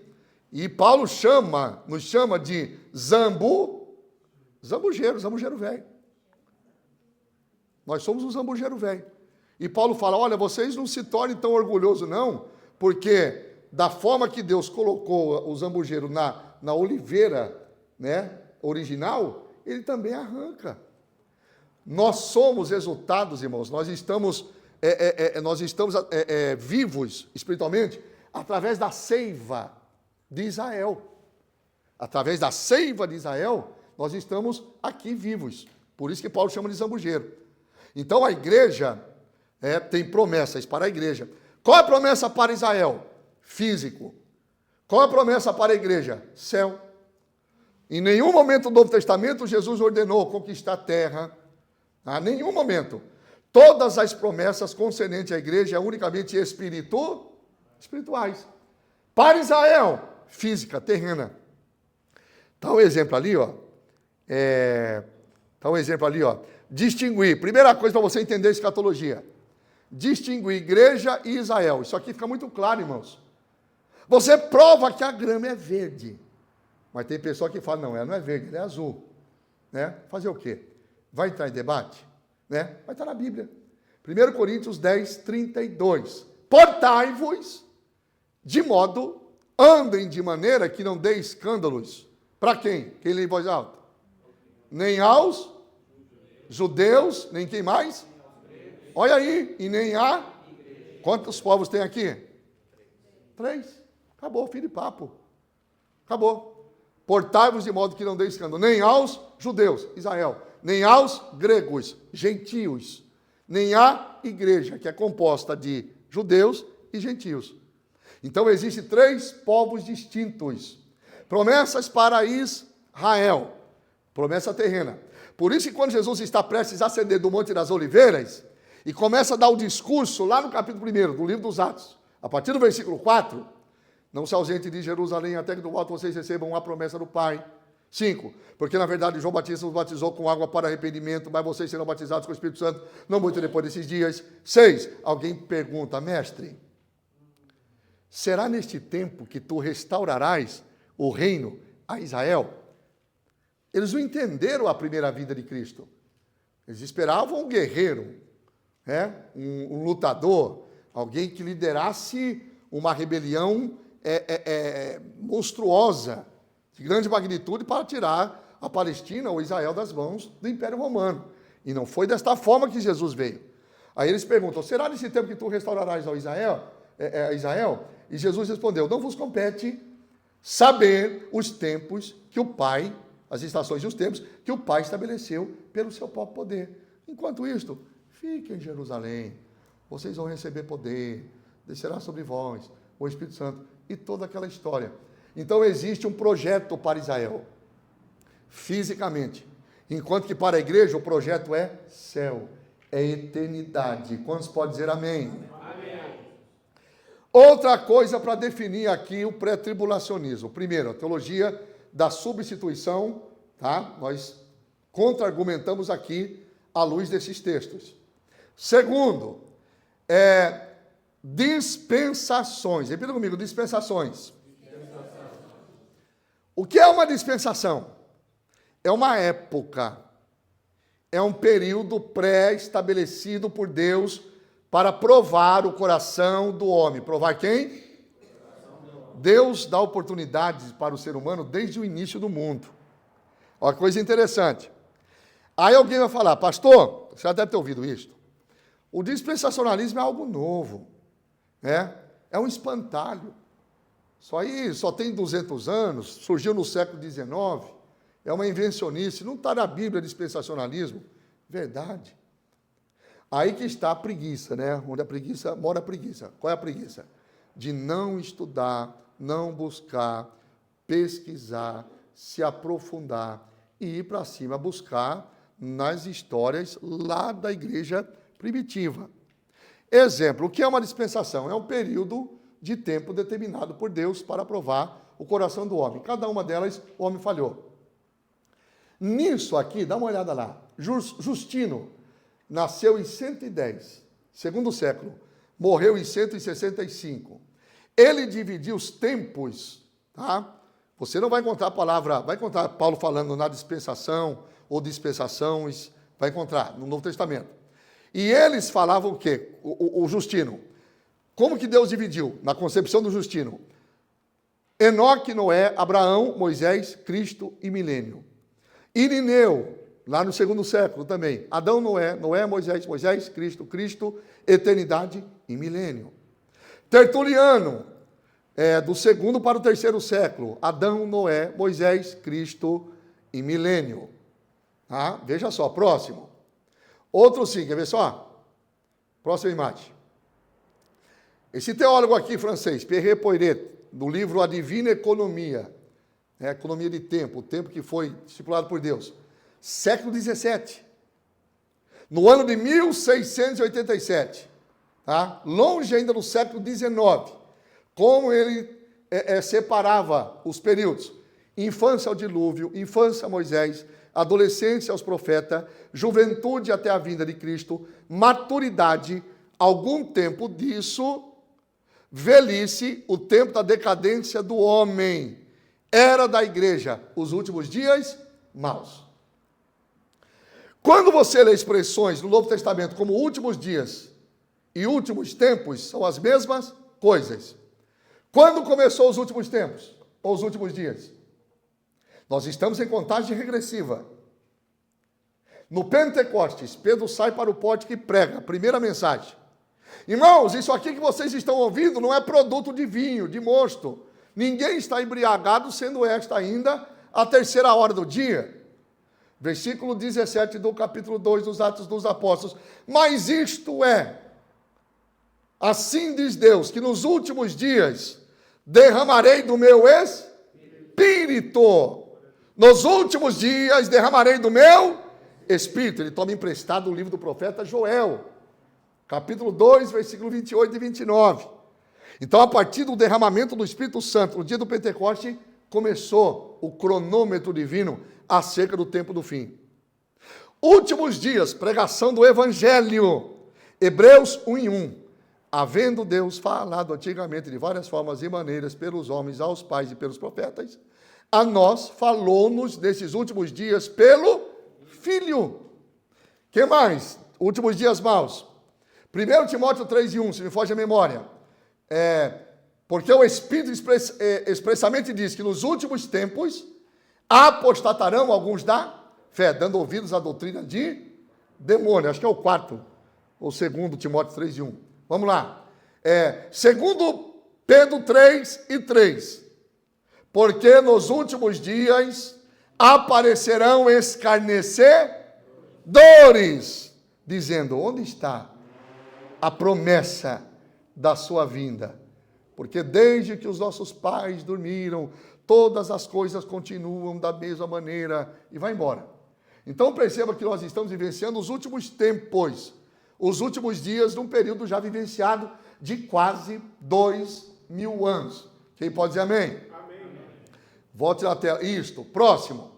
E Paulo nos chama de zambujeiro velho. Nós somos um zambujeiro velho. E Paulo fala, olha, vocês não se tornem tão orgulhosos não, porque da forma que Deus colocou o zambujeiro na oliveira, né, original, ele também arranca. Nós somos resultados, irmãos, nós estamos vivos espiritualmente através da seiva de Israel. Através da seiva de Israel, nós estamos aqui vivos. Por isso que Paulo chama de zambujeiro. Então a igreja tem promessas para a igreja. Qual é a promessa para Israel? Físico. Qual é a promessa para a igreja? Céu. Em nenhum momento do Novo Testamento Jesus ordenou conquistar a terra. A nenhum momento. Todas as promessas concernentes à igreja são unicamente espirituais. Para Israel, física, terrena. Está um exemplo ali, ó. Distinguir. Primeira coisa para você entender a escatologia. Distinguir igreja e Israel. Isso aqui fica muito claro, irmãos. Você prova que a grama é verde. Mas tem pessoa que fala, não é verde, ela é azul. Né? Fazer o quê? Vai entrar em debate? Né? Vai estar na Bíblia. 1 Coríntios 10, 32. Portai-vos de modo, andem de maneira que não dê escândalos. Para quem? Quem lê em voz alta? Nem aos judeus, nem quem mais? Olha aí, e nem a... Quantos povos tem aqui? 3. Acabou, fim de papo. Acabou. Portai-vos de modo que não dê escândalo. Nem aos judeus, Israel. Nem aos gregos, gentios. Nem à igreja, que é composta de judeus e gentios. Então, existem 3 povos distintos. Promessas para Israel. Promessa terrena. Por isso que quando Jesus está prestes a ascender do Monte das Oliveiras, e começa a dar o discurso lá no capítulo 1 do livro dos Atos, a partir do versículo 4, não se ausente de Jerusalém até que do alto vocês recebam a promessa do Pai. 5, porque na verdade João Batista os batizou com água para arrependimento, mas vocês serão batizados com o Espírito Santo não muito depois desses dias. 6, alguém pergunta, mestre, será neste tempo que tu restaurarás o reino a Israel? Eles não entenderam a primeira vinda de Cristo. Eles esperavam um guerreiro, né? um lutador, alguém que liderasse uma rebelião monstruosa, de grande magnitude, para tirar a Palestina ou Israel das mãos do Império Romano. E não foi desta forma que Jesus veio. Aí eles perguntam, será nesse tempo que tu restaurarás a Israel? E Jesus respondeu, não vos compete saber os tempos que o Pai, as estações e os tempos que o Pai estabeleceu pelo seu próprio poder. Enquanto isto, fiquem em Jerusalém, vocês vão receber poder, descerá sobre vós o Espírito Santo e toda aquela história. Então existe um projeto para Israel, fisicamente, enquanto que para a igreja o projeto é céu, é eternidade. Quantos podem dizer amém? Amém. Outra coisa para definir aqui o pré-tribulacionismo. Primeiro, a teologia da substituição, tá? Nós contra-argumentamos aqui à luz desses textos. Segundo, dispensações. Repita comigo, dispensações. O que é uma dispensação? É uma época, é um período pré-estabelecido por Deus para provar o coração do homem. Provar quem? Deus dá oportunidades para o ser humano desde o início do mundo. Olha que coisa interessante. Aí alguém vai falar, pastor, você já deve ter ouvido isso. O dispensacionalismo é algo novo, né? É um espantalho. Isso aí só tem 200 anos, surgiu no século XIX, é uma invencionice, não está na Bíblia dispensacionalismo. Verdade. Aí que está a preguiça, né? Onde a preguiça mora a preguiça. Qual é a preguiça? De não estudar, não buscar, pesquisar, se aprofundar e ir para cima buscar nas histórias lá da igreja primitiva. Exemplo, o que é uma dispensação? É um período de tempo determinado por Deus para provar o coração do homem. Cada uma delas, o homem falhou. Nisso aqui, dá uma olhada lá. Justino nasceu em 110, segundo século, morreu em 165. Ele dividiu os tempos, tá? Você não vai encontrar a palavra, vai encontrar Paulo falando na dispensação ou dispensações, vai encontrar no Novo Testamento. E eles falavam o quê? O Justino. Como que Deus dividiu? Na concepção do Justino. Enoque, Noé, Abraão, Moisés, Cristo e milênio. Irineu, lá no segundo século também. Adão, Noé, Noé, Moisés, Moisés, Cristo, Cristo, eternidade e milênio. Tertuliano, do segundo para o terceiro século. Adão, Noé, Moisés, Cristo e milênio. Ah, veja só, próximo. Outro sim, quer ver só? Próxima imagem. Esse teólogo aqui francês, Pierre Poiret, do livro A Divina Economia, economia de tempo, o tempo que foi estipulado por Deus, século XVII, no ano de 1687, tá? Longe ainda do século XIX, como ele separava os períodos, infância ao dilúvio, infância a Moisés, adolescência aos profetas, juventude até a vinda de Cristo, maturidade, algum tempo disso, velhice, o tempo da decadência do homem, era da igreja, os últimos dias maus. Quando você lê expressões no Novo Testamento como últimos dias e últimos tempos, são as mesmas coisas. Quando começou os últimos tempos ou os últimos dias? Nós estamos em contagem regressiva. No Pentecostes, Pedro sai para o pórtico e prega a primeira mensagem. Irmãos, isso aqui que vocês estão ouvindo não é produto de vinho, de mosto. Ninguém está embriagado, sendo esta ainda a terceira hora do dia. Versículo 17 do capítulo 2 dos Atos dos Apóstolos. Mas isto é, assim diz Deus, que nos últimos dias derramarei do meu Espírito. Nos últimos dias derramarei do meu Espírito. Ele toma emprestado o livro do profeta Joel, capítulo 2, versículo 28 e 29. Então, a partir do derramamento do Espírito Santo, no dia do Pentecoste, começou o cronômetro divino acerca do tempo do fim. Últimos dias, pregação do Evangelho. Hebreus 1:1. Havendo Deus falado antigamente de várias formas e maneiras pelos homens, aos pais e pelos profetas, a nós falou-nos nesses últimos dias pelo Filho. Que mais? Últimos dias maus. 1 Timóteo 3:1, se me foge a memória. Porque o Espírito expressamente diz que nos últimos tempos apostatarão alguns da fé, dando ouvidos à doutrina de demônio. Acho que é o quarto, ou segundo Timóteo 3:1. Vamos lá. Segundo Pedro 3:3. Porque nos últimos dias aparecerão escarnecedores, dizendo: onde está a promessa da sua vinda? Porque desde que os nossos pais dormiram, todas as coisas continuam da mesma maneira, e vai embora. Então perceba que nós estamos vivenciando os últimos tempos, os últimos dias, num período já vivenciado de quase 2000 anos. Quem pode dizer amém? Amém. Volte na tela. Isto. Próximo.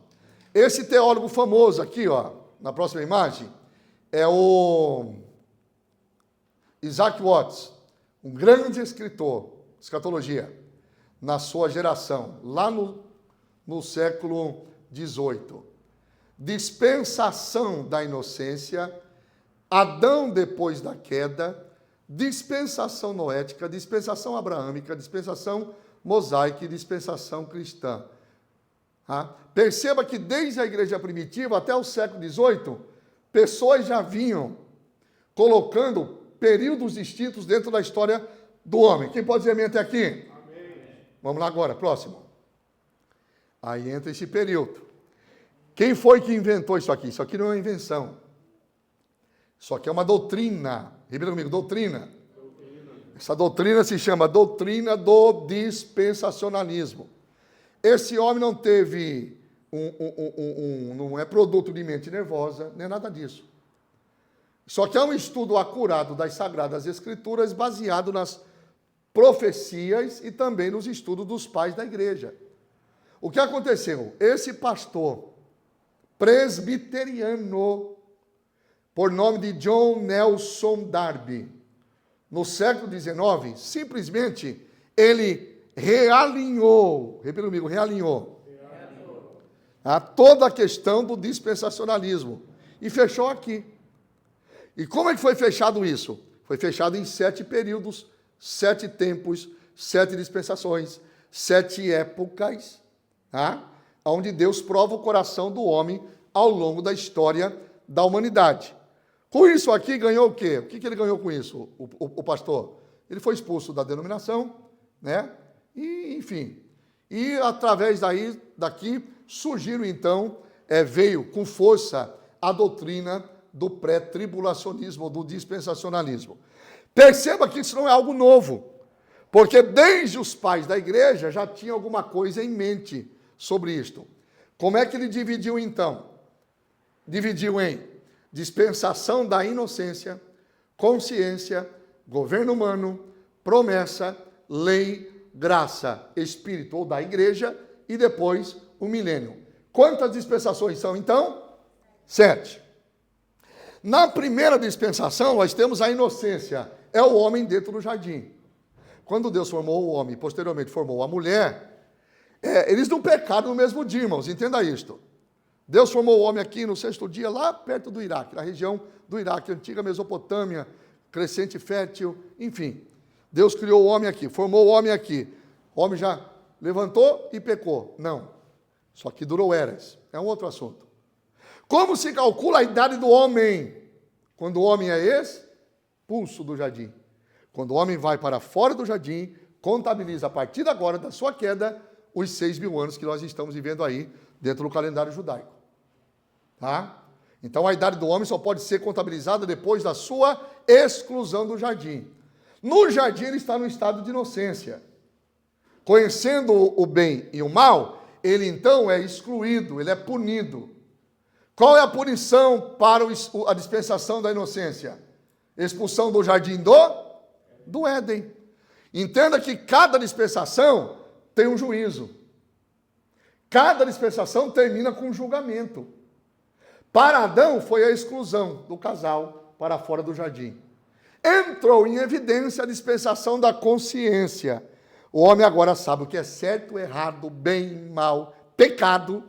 Esse teólogo famoso aqui, ó, na próxima imagem, é o Isaac Watts, um grande escritor de escatologia, na sua geração, lá no século XVIII. Dispensação da inocência, Adão depois da queda, dispensação noética, dispensação abraâmica, dispensação mosaica e dispensação cristã. Perceba que desde a igreja primitiva até o século XVIII, pessoas já vinham colocando períodos distintos dentro da história do homem. Quem pode dizer amém até aqui? Amém. Vamos lá agora, próximo. Aí entra esse período. Quem foi que inventou isso aqui? Isso aqui não é uma invenção. Isso aqui é uma doutrina. Repita comigo, doutrina. Essa doutrina se chama doutrina do dispensacionalismo. Esse homem não teve não é produto de mente nervosa, nem nada disso. Só que é um estudo acurado das Sagradas Escrituras, baseado nas profecias e também nos estudos dos pais da igreja. O que aconteceu? Esse pastor presbiteriano, por nome de John Nelson Darby, no século XIX, simplesmente ele realinhou, repita comigo, realinhou toda a questão do dispensacionalismo e fechou aqui. E como é que foi fechado isso? Foi fechado em 7 períodos, 7 tempos, 7 dispensações, 7 épocas, onde Deus prova o coração do homem ao longo da história da humanidade. Com isso aqui, ganhou o quê? O que ele ganhou com isso, o pastor? Ele foi expulso da denominação, né? E, enfim, e através daqui surgiram então, veio com força a doutrina do pré-tribulacionismo, do dispensacionalismo. Perceba que isso não é algo novo, porque desde os pais da igreja já tinha alguma coisa em mente sobre isto. Como é que ele dividiu então? Dividiu em dispensação da inocência, consciência, governo humano, promessa, lei, graça, espírito ou da igreja e depois o milênio. Quantas dispensações são então? 7. Na primeira dispensação nós temos a inocência, é o homem dentro do jardim. Quando Deus formou o homem e posteriormente formou a mulher, eles não pecaram no mesmo dia, irmãos, entenda isto. Deus formou o homem aqui no 6º dia, lá perto do Iraque, na região do Iraque, antiga Mesopotâmia, crescente fértil, enfim. Deus criou o homem aqui, formou o homem aqui. O homem já levantou e pecou. Não. Só que durou eras. É um outro assunto. Como se calcula a idade do homem? Quando o homem é expulso do jardim. Quando o homem vai para fora do jardim, contabiliza a partir de agora, da sua queda, os 6.000 anos que nós estamos vivendo aí dentro do calendário judaico. Tá? Então a idade do homem só pode ser contabilizada depois da sua exclusão do jardim. No jardim ele está no estado de inocência. Conhecendo o bem e o mal, ele então é excluído, ele é punido. Qual é a punição para a dispensação da inocência? Expulsão do jardim do Éden. Entenda que cada dispensação tem um juízo. Cada dispensação termina com um julgamento. Para Adão foi a exclusão do casal para fora do jardim. Entrou em evidência a dispensação da consciência. O homem agora sabe o que é certo, errado, bem, mal, pecado.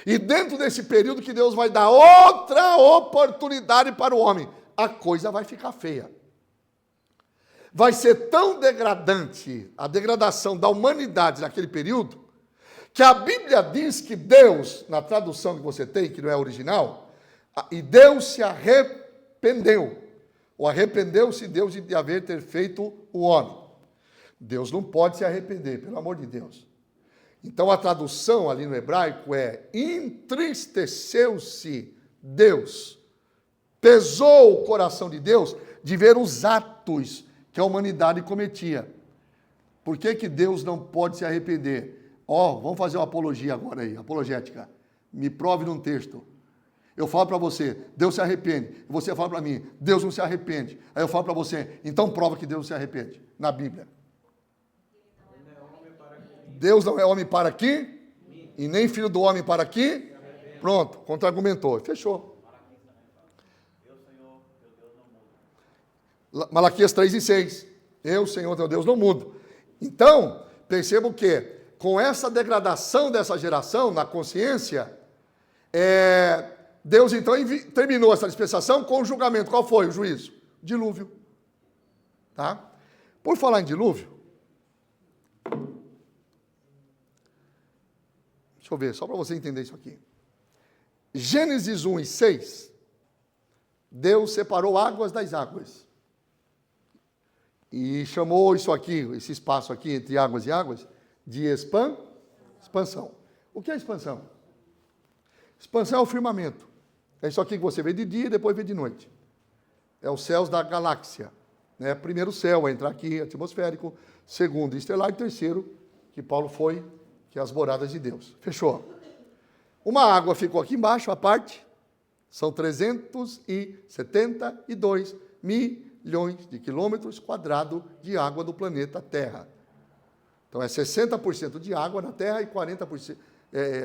E dentro desse período que Deus vai dar outra oportunidade para o homem, a coisa vai ficar feia. Vai ser tão degradante a degradação da humanidade naquele período, que a Bíblia diz que Deus, na tradução que você tem, que não é original, e Deus se arrependeu. Ou arrependeu-se Deus de haver ter feito o homem. Deus não pode se arrepender, pelo amor de Deus. Então a tradução ali no hebraico é: entristeceu-se Deus, pesou o coração de Deus de ver os atos que a humanidade cometia. Por que que Deus não pode se arrepender? Vamos fazer uma apologia agora aí, apologética. Me prove num texto. Eu falo para você, Deus se arrepende. Você fala para mim, Deus não se arrepende. Aí eu falo para você, então prova que Deus não se arrepende. Na Bíblia. Deus não é homem para aqui, e nem filho do homem para aqui. Pronto, contra-argumentou. Fechou. Malaquias 3:6. Eu, Senhor teu Deus, não mudo. Então, percebo que, com essa degradação dessa geração na consciência, Deus então terminou essa dispensação com o julgamento. Qual foi o juízo? Dilúvio. Tá? Por falar em dilúvio, deixa eu ver, só para você entender isso aqui. Gênesis 1:6, Deus separou águas das águas. E chamou isso aqui, esse espaço aqui entre águas e águas, de expansão. O que é expansão? Expansão é o firmamento. É isso aqui que você vê de dia e depois vê de noite. É os céus da galáxia. Né? Primeiro céu, entra aqui, atmosférico. Segundo, estelar. E terceiro, que Paulo foi, que é as moradas de Deus. Fechou. Uma água ficou aqui embaixo, à parte. São 372 milhões de quilômetros quadrados de água do planeta Terra. Então é 60% de água na Terra e 40%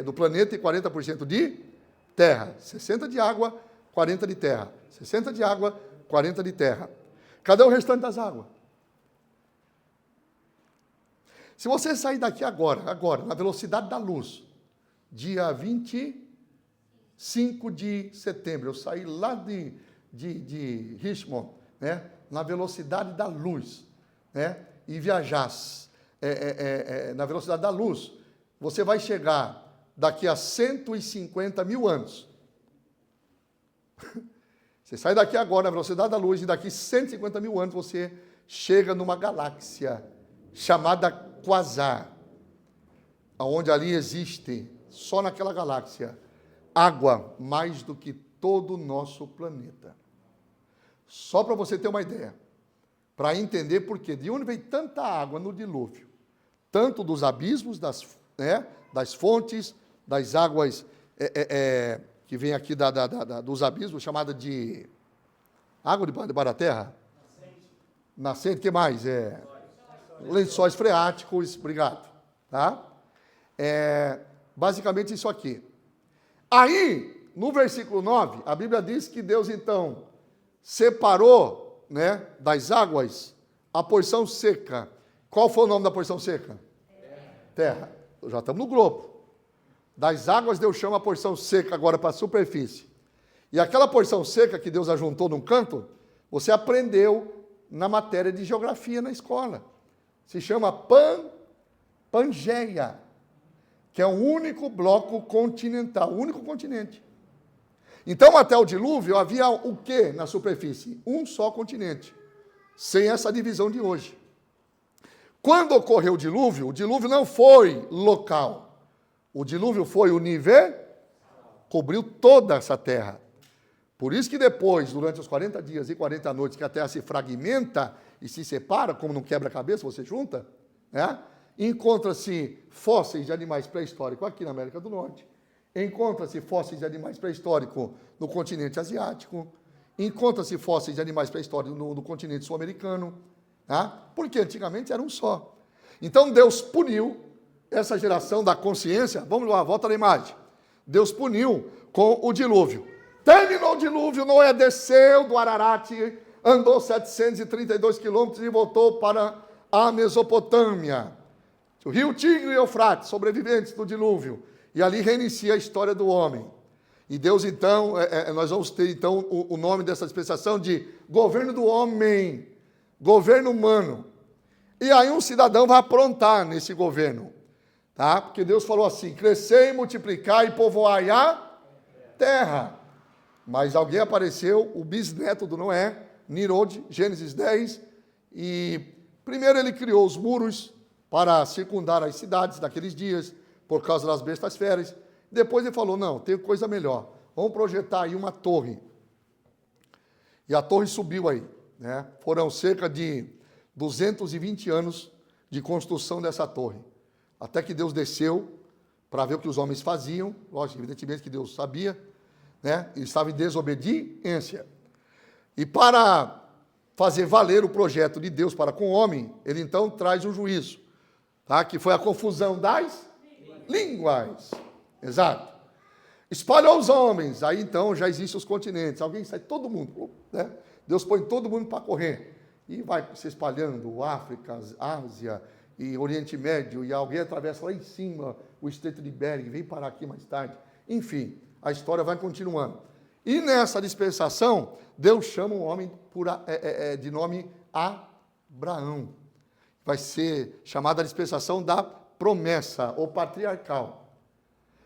do planeta e 40% de terra. 60 de água, 40 de terra. 60 de água, 40 de terra. Cadê o restante das águas? Se você sair daqui agora, na velocidade da luz, dia 25 de setembro, eu saí lá de Richmond, né, na velocidade da luz, né, e viajasse na velocidade da luz, você vai chegar daqui a 150 mil anos. Você sai daqui agora na velocidade da luz e daqui 150 mil anos você chega numa galáxia chamada Quasar, onde ali existe, só naquela galáxia, água mais do que todo o nosso planeta. Só para você ter uma ideia, para entender por quê, de onde veio tanta água no dilúvio, tanto dos abismos, das fontes, das águas que vem aqui dos abismos, chamada de água debaixo da terra? Nascente, o que mais? Lençóis freáticos, obrigado. Tá? Basicamente isso aqui. Aí, no versículo 9, a Bíblia diz que Deus, então, separou, né, das águas a porção seca. Qual foi o nome da porção seca? Terra. Já estamos no globo. Das águas Deus chama a porção seca agora para a superfície. E aquela porção seca que Deus ajuntou num canto, você aprendeu na matéria de geografia na escola. Se chama Pangeia, que é o único bloco continental, o único continente. Então, até o dilúvio, havia o quê na superfície? Um só continente, sem essa divisão de hoje. Quando ocorreu o dilúvio não foi local. O dilúvio foi universal, cobriu toda essa terra. Por isso que depois, durante os 40 dias e 40 noites, que a terra se fragmenta e se separa, como num quebra-cabeça, você junta, né? Encontra-se fósseis de animais pré-históricos aqui na América do Norte, encontra-se fósseis de animais pré-históricos no continente asiático, encontra-se fósseis de animais pré-históricos no continente sul-americano, tá? Porque antigamente era um só. Então Deus puniu essa geração da consciência. Vamos lá, volta na imagem. Deus puniu com o dilúvio. Terminou o dilúvio, Noé desceu do Ararat, andou 732 quilômetros e voltou para a Mesopotâmia. O rio Tigre e Eufrates, sobreviventes do dilúvio. E ali reinicia a história do homem. E Deus, então, nós vamos ter, então, o nome dessa dispensação de governo do homem, governo humano. E aí um cidadão vai aprontar nesse governo. Tá? Porque Deus falou assim, crescei, multiplicai e povoai a terra. Mas alguém apareceu, o bisneto do Noé, Nirod, Gênesis 10, e primeiro ele criou os muros para circundar as cidades daqueles dias, por causa das bestas feras. Depois ele falou, não, tem coisa melhor. Vamos projetar aí uma torre. E a torre subiu aí, né? Foram cerca de 220 anos de construção dessa torre. Até que Deus desceu para ver o que os homens faziam. Lógico, evidentemente que Deus sabia, né? Ele estava em desobediência. E para fazer valer o projeto de Deus para com o homem, ele então traz um juízo, tá? Que foi a confusão das línguas. Exato. Espalhou os homens, aí então já existem os continentes, alguém sai, todo mundo, né? Deus põe todo mundo para correr, e vai se espalhando, África, Ásia, e Oriente Médio, e alguém atravessa lá em cima, o Estreito de Bering, vem parar aqui mais tarde, enfim, a história vai continuando. E nessa dispensação, Deus chama um homem de nome Abraão, vai ser chamada a dispensação da promessa, ou patriarcal.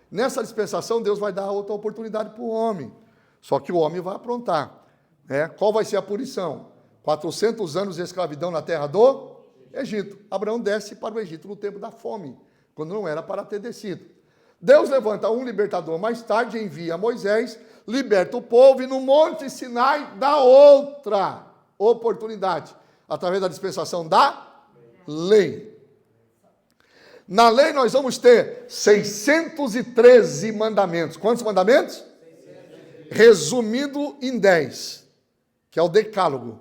Nessa dispensação, Deus vai dar outra oportunidade para o homem. Só que o homem vai aprontar, né? Qual vai ser a punição? 400 anos de escravidão na terra do Egito. Abraão desce para o Egito no tempo da fome, quando não era para ter descido. Deus levanta um libertador mais tarde, envia Moisés, liberta o povo e no Monte Sinai dá outra oportunidade, através da dispensação da lei. Na lei nós vamos ter 613 mandamentos. Quantos mandamentos? 613. Resumido em 10, que é o decálogo.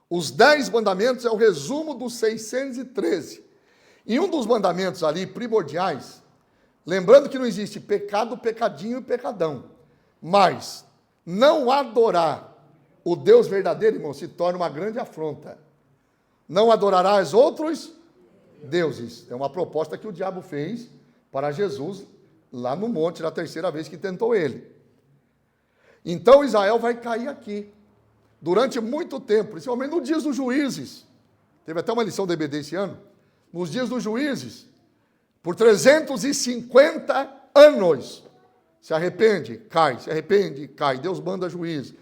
Os 10 mandamentos é o resumo dos 613. E um dos mandamentos ali primordiais, lembrando que não existe pecado, pecadinho e pecadão, mas não adorar o Deus verdadeiro, irmão, se torna uma grande afronta. Não adorarás outros deuses. É uma proposta que o diabo fez para Jesus lá no monte, na terceira vez que tentou ele. Então Israel vai cair aqui. Durante muito tempo, principalmente nos dias dos juízes. Teve até uma lição do EBD esse ano. Nos dias dos juízes, por 350 anos, se arrepende, cai, se arrepende, cai. Deus manda juiz.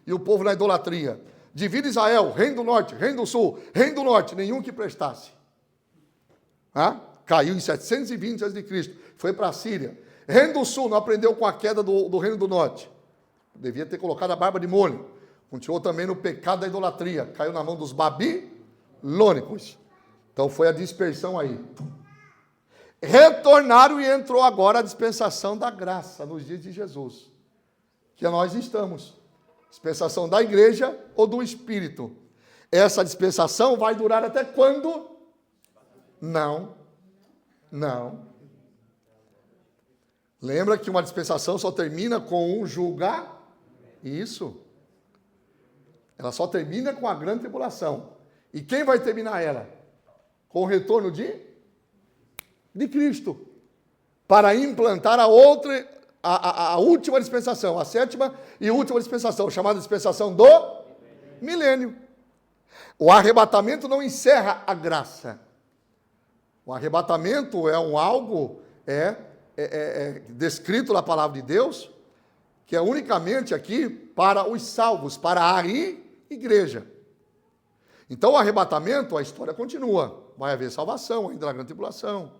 E o povo na idolatria. Divide Israel, reino do norte, reino do sul, reino do norte, nenhum que prestasse. Caiu em 720 a.C., foi para a Síria. Reino do sul não aprendeu com a queda do reino do norte. Devia ter colocado a barba de molho. Continuou também no pecado da idolatria. Caiu na mão dos babilônicos. Então foi a dispersão aí. Retornaram e entrou agora a dispensação da graça nos dias de Jesus. Que nós estamos. Dispensação da igreja ou do Espírito. Essa dispensação vai durar até quando? Não. Lembra que uma dispensação só termina com um julgar? Isso. Ela só termina com a grande tribulação. E quem vai terminar ela? Com o retorno de Cristo. Para implantar a última dispensação, a sétima e última dispensação, chamada dispensação do milênio. O arrebatamento não encerra a graça. O arrebatamento é algo descrito na palavra de Deus, que é unicamente aqui para os salvos, para a igreja. Então o arrebatamento, a história continua. Vai haver salvação ainda na grande tribulação.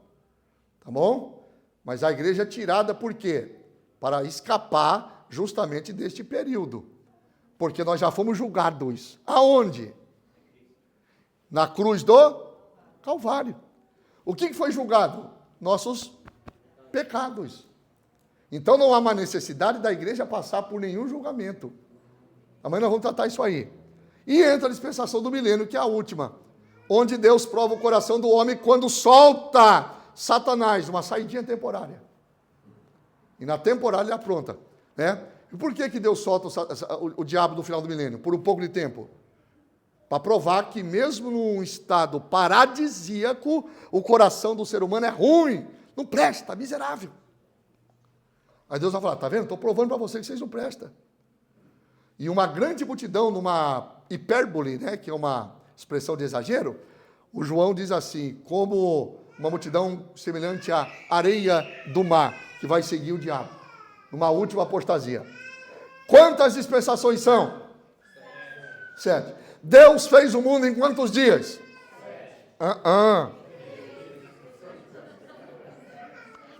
Tá bom? Mas a igreja é tirada por quê? Para escapar justamente deste período. Porque nós já fomos julgados. Aonde? Na cruz do Calvário. O que foi julgado? Nossos pecados. Então não há mais necessidade da igreja passar por nenhum julgamento. Amanhã nós vamos tratar isso aí. E entra a dispensação do milênio, que é a última. Onde Deus prova o coração do homem quando solta Satanás, uma saidinha temporária. E na temporária ele apronta. Né? E por que Deus solta o diabo no final do milênio? Por um pouco de tempo. Para provar que mesmo num estado paradisíaco, o coração do ser humano é ruim, não presta, miserável. Aí Deus vai falar, tá vendo? Estou provando para vocês que vocês não prestam. E uma grande multidão, numa hipérbole, né, que é uma expressão de exagero, o João diz assim, como uma multidão semelhante à areia do mar, que vai seguir o diabo, numa última apostasia. Quantas dispensações são? 7. Deus fez o mundo em quantos dias?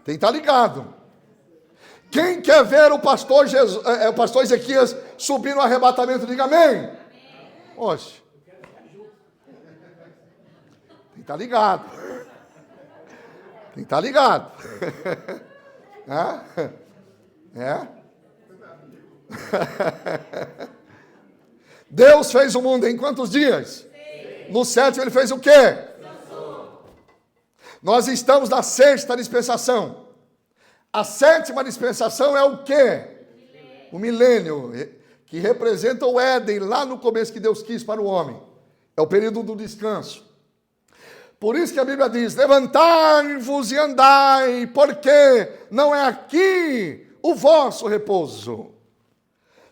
Tem que estar ligado. Quem quer ver o pastor Ezequias subir no arrebatamento, diga amém. Oxe. Tem que estar ligado. Tem que estar ligado. É? Deus fez o mundo em quantos dias? No sétimo ele fez o quê? Nós estamos na sexta dispensação. A sétima dispensação é o quê? O milênio, que representa o Éden, lá no começo que Deus quis para o homem. É o período do descanso. Por isso que a Bíblia diz, levantai-vos e andai, porque não é aqui o vosso repouso.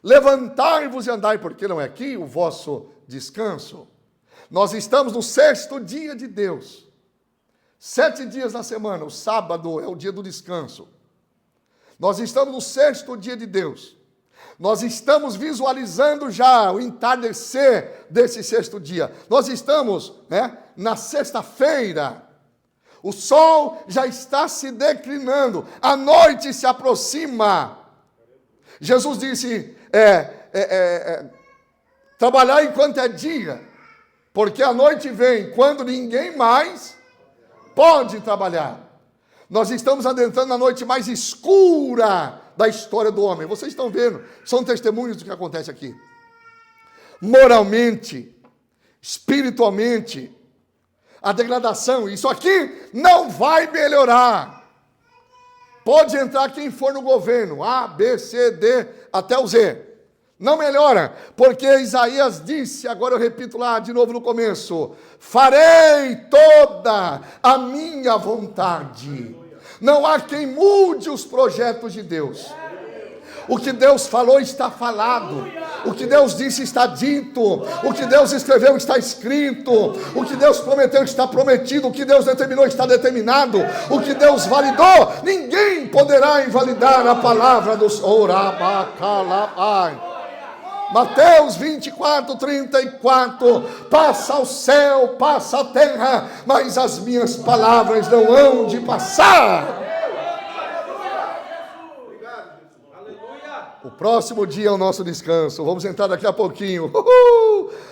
Levantai-vos e andai, porque não é aqui o vosso descanso. Nós estamos no sexto dia de Deus. 7 dias na semana, o sábado é o dia do descanso. Nós estamos no sexto dia de Deus. Nós estamos visualizando já o entardecer desse sexto dia. Nós estamos, na sexta-feira. O sol já está se declinando. A noite se aproxima. Jesus disse, trabalhar enquanto é dia. Porque a noite vem quando ninguém mais pode trabalhar. Nós estamos adentrando na noite mais escura da história do homem. Vocês estão vendo, são testemunhos do que acontece aqui. Moralmente, espiritualmente, a degradação, isso aqui não vai melhorar. Pode entrar quem for no governo, A, B, C, D, até o Z. Não melhora, porque Isaías disse, agora eu repito lá de novo no começo, farei toda a minha vontade. Não há quem mude os projetos de Deus. O que Deus falou está falado. O que Deus disse está dito. O que Deus escreveu está escrito. O que Deus prometeu está prometido. O que Deus determinou está determinado. O que Deus validou, ninguém poderá invalidar a palavra do Orabacalapai. Mateus 24, 34, passa o céu, passa a terra, mas as minhas palavras não hão de passar. O próximo dia é o nosso descanso. Vamos entrar daqui a pouquinho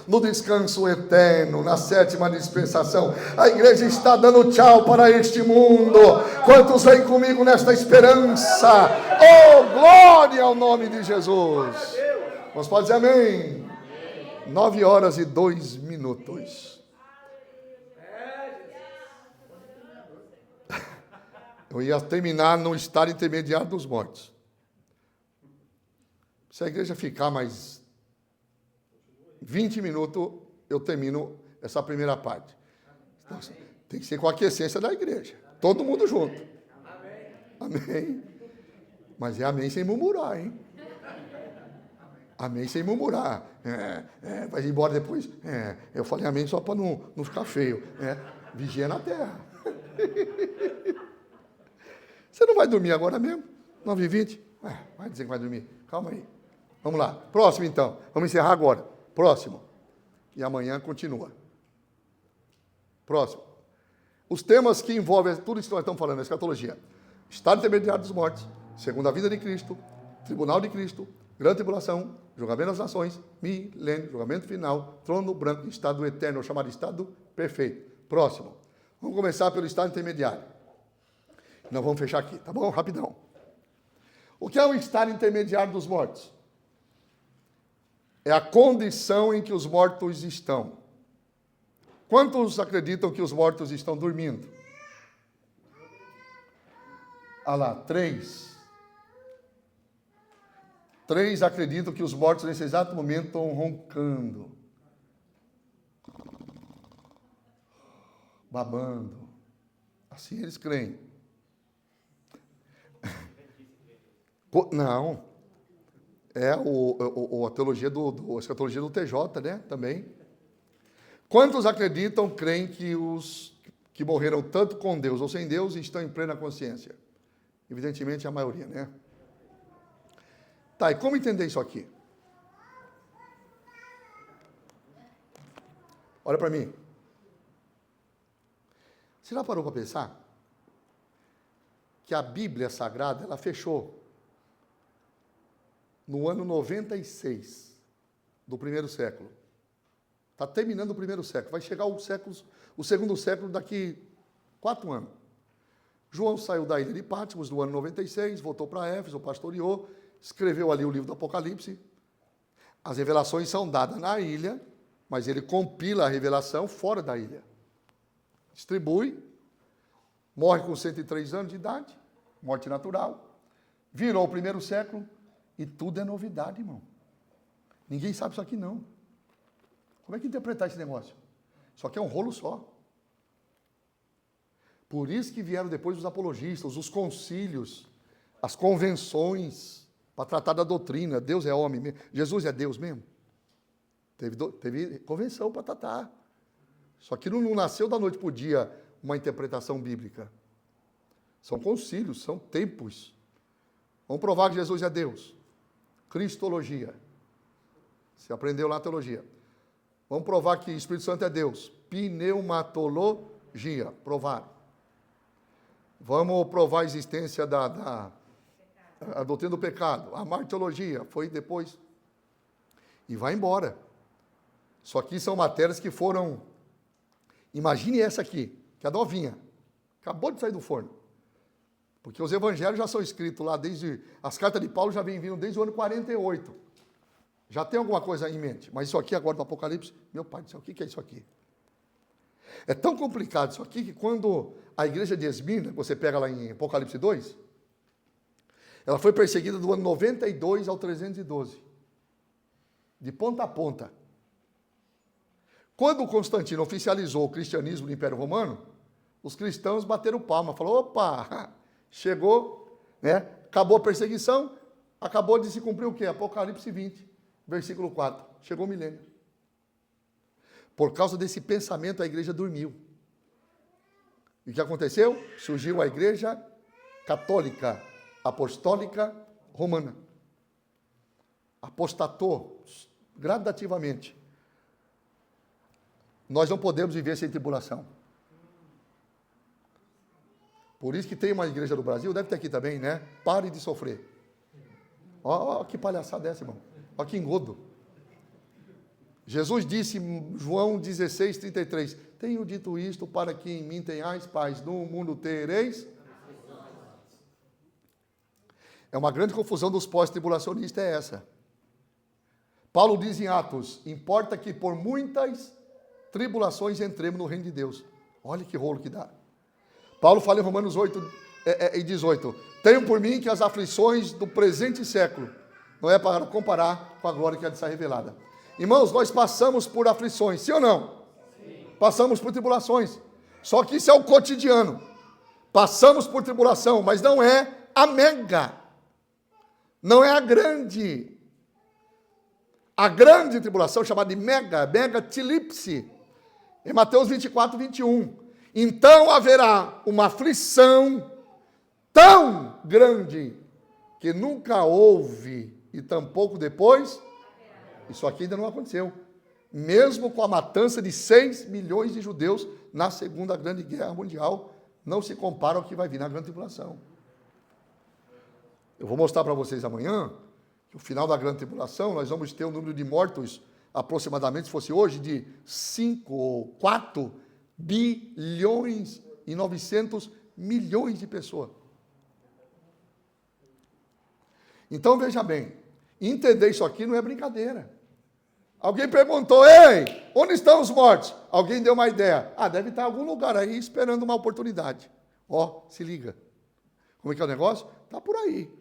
no descanso eterno, na sétima dispensação. A igreja está dando tchau para este mundo. Quantos vêm comigo nesta esperança? Oh, glória ao nome de Jesus. Você pode dizer amém? 9h02. Eu ia terminar no estado intermediário dos mortos. Se a igreja ficar mais 20 minutos, eu termino essa primeira parte. Então, tem que ser com a aquiescência da igreja. Todo mundo junto. Amém. Mas é amém sem murmurar, hein? Amém sem murmurar. Vai embora depois. Eu falei amém só para não ficar feio. Vigia na terra. Você não vai dormir agora mesmo? 9h20? Vai dizer que vai dormir. Calma aí. Vamos lá. Próximo então. Vamos encerrar agora. Próximo. E amanhã continua. Próximo. Os temas que envolvem tudo isso que nós estamos falando, a escatologia. Estado intermediário dos mortos, segunda vinda de Cristo, tribunal de Cristo, grande tribulação, julgamento das nações, milênio, julgamento final, trono branco, estado eterno, chamado estado perfeito. Próximo. Vamos começar pelo estado intermediário. Nós vamos fechar aqui, tá bom? Rapidão. O que é o estado intermediário dos mortos? É a condição em que os mortos estão. Quantos acreditam que os mortos estão dormindo? Ah lá, 3. 3 acreditam que os mortos nesse exato momento estão roncando, babando. Assim eles creem. Não. É a teologia a escatologia do TJ, né? Também. Quantos acreditam, creem que os que morreram tanto com Deus ou sem Deus estão em plena consciência? Evidentemente a maioria, né? Tá, e como entender isso aqui? Olha para mim. Você já parou para pensar? que a Bíblia Sagrada, ela fechou no ano 96 do primeiro século. Está terminando o primeiro século. Vai chegar o segundo século daqui 4 anos. João saiu da ilha de Patmos no ano 96, voltou para Éfeso, pastoreou, escreveu ali o livro do Apocalipse. As revelações são dadas na ilha, mas ele compila a revelação fora da ilha. Distribui, morre com 103 anos de idade, morte natural. Virou o primeiro século e tudo é novidade, irmão. Ninguém sabe isso aqui, não. Como é que interpretar esse negócio? Isso aqui é um rolo só. Por isso que vieram depois os apologistas, os concílios, as convenções, para tratar da doutrina. Deus é homem mesmo. Jesus é Deus mesmo. Teve convenção para tratar. Só que não nasceu da noite para o dia uma interpretação bíblica. São concílios, são tempos. Vamos provar que Jesus é Deus. Cristologia. Você aprendeu lá a teologia. Vamos provar que o Espírito Santo é Deus. Pneumatologia. Provar. Vamos provar a existência a doutrina do pecado. A martiologia foi depois. E vai embora. Só que são matérias que foram... Imagine essa aqui, que é a novinha. Acabou de sair do forno. Porque os evangelhos já são escritos lá desde... As cartas de Paulo já vêm vindo desde o ano 48. Já tem alguma coisa em mente. Mas isso aqui agora do Apocalipse, meu pai do céu, o que é isso aqui? É tão complicado isso aqui que quando a igreja de Esmirna, você pega lá em Apocalipse 2, ela foi perseguida do ano 92 ao 312. De ponta a ponta. Quando Constantino oficializou o cristianismo no Império Romano, os cristãos bateram palma, falaram, opa, chegou, né? Acabou a perseguição, acabou de se cumprir o quê? Apocalipse 20, versículo 4. Chegou o milênio. Por causa desse pensamento, a igreja dormiu. E o que aconteceu? Surgiu a igreja católica, apostólica, romana. Apostatou gradativamente. Nós não podemos viver sem tribulação. Por isso que tem uma igreja do Brasil, deve ter aqui também, né? Pare de sofrer. Ó, que palhaçada é essa, irmão. Ó, que engodo. Jesus disse em João 16, 33, tenho dito isto para que em mim tenhais paz, no mundo tereis. É uma grande confusão dos pós-tribulacionistas, é essa. Paulo diz em Atos, importa que por muitas tribulações entremos no reino de Deus. Olha que rolo que dá. Paulo fala em Romanos 8 e 18, tenho por mim que as aflições do presente século não é para comparar com a glória que há de ser revelada. Irmãos, nós passamos por aflições, sim ou não? Sim. Passamos por tribulações. Só que isso é o cotidiano. Passamos por tribulação, mas não é a mega. Não é a grande. A grande tribulação, chamada de mega tilipse, em Mateus 24, 21. Então haverá uma aflição tão grande que nunca houve e tampouco depois. Isso aqui ainda não aconteceu. Mesmo com a matança de 6 milhões de judeus na Segunda Grande Guerra Mundial, não se compara ao que vai vir na Grande Tribulação. Eu vou mostrar para vocês amanhã que no final da Grande Tribulação nós vamos ter um número de mortos, aproximadamente, se fosse hoje, de 5 ou 4 bilhões e 900 milhões de pessoas. Então, veja bem, entender isso aqui não é brincadeira. Alguém perguntou, ei, onde estão os mortos? Alguém deu uma ideia. Deve estar em algum lugar aí esperando uma oportunidade. Se liga. Como é que é o negócio? Está por aí.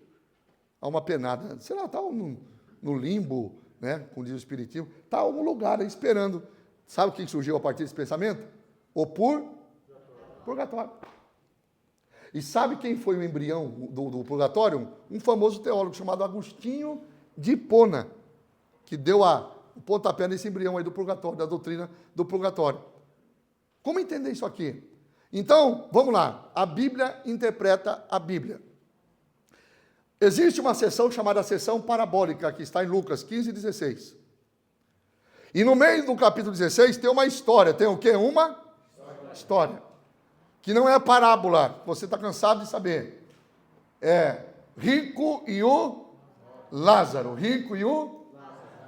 Há uma penada, sei lá, está no limbo, né, como diz o Espiritismo, está em algum lugar aí esperando. Sabe o que surgiu a partir desse pensamento? O purgatório. E sabe quem foi o embrião do purgatório? Um famoso teólogo chamado Agostinho de Hipona, que deu o pontapé nesse embrião aí do purgatório, da doutrina do purgatório. Como entender isso aqui? Então, vamos lá. A Bíblia interpreta a Bíblia. Existe uma seção chamada seção parabólica, que está em Lucas 15, 16. E no meio do capítulo 16 tem uma história. Tem o quê? Uma história. Que não é parábola, você está cansado de saber. É rico e o Lázaro. Rico e o...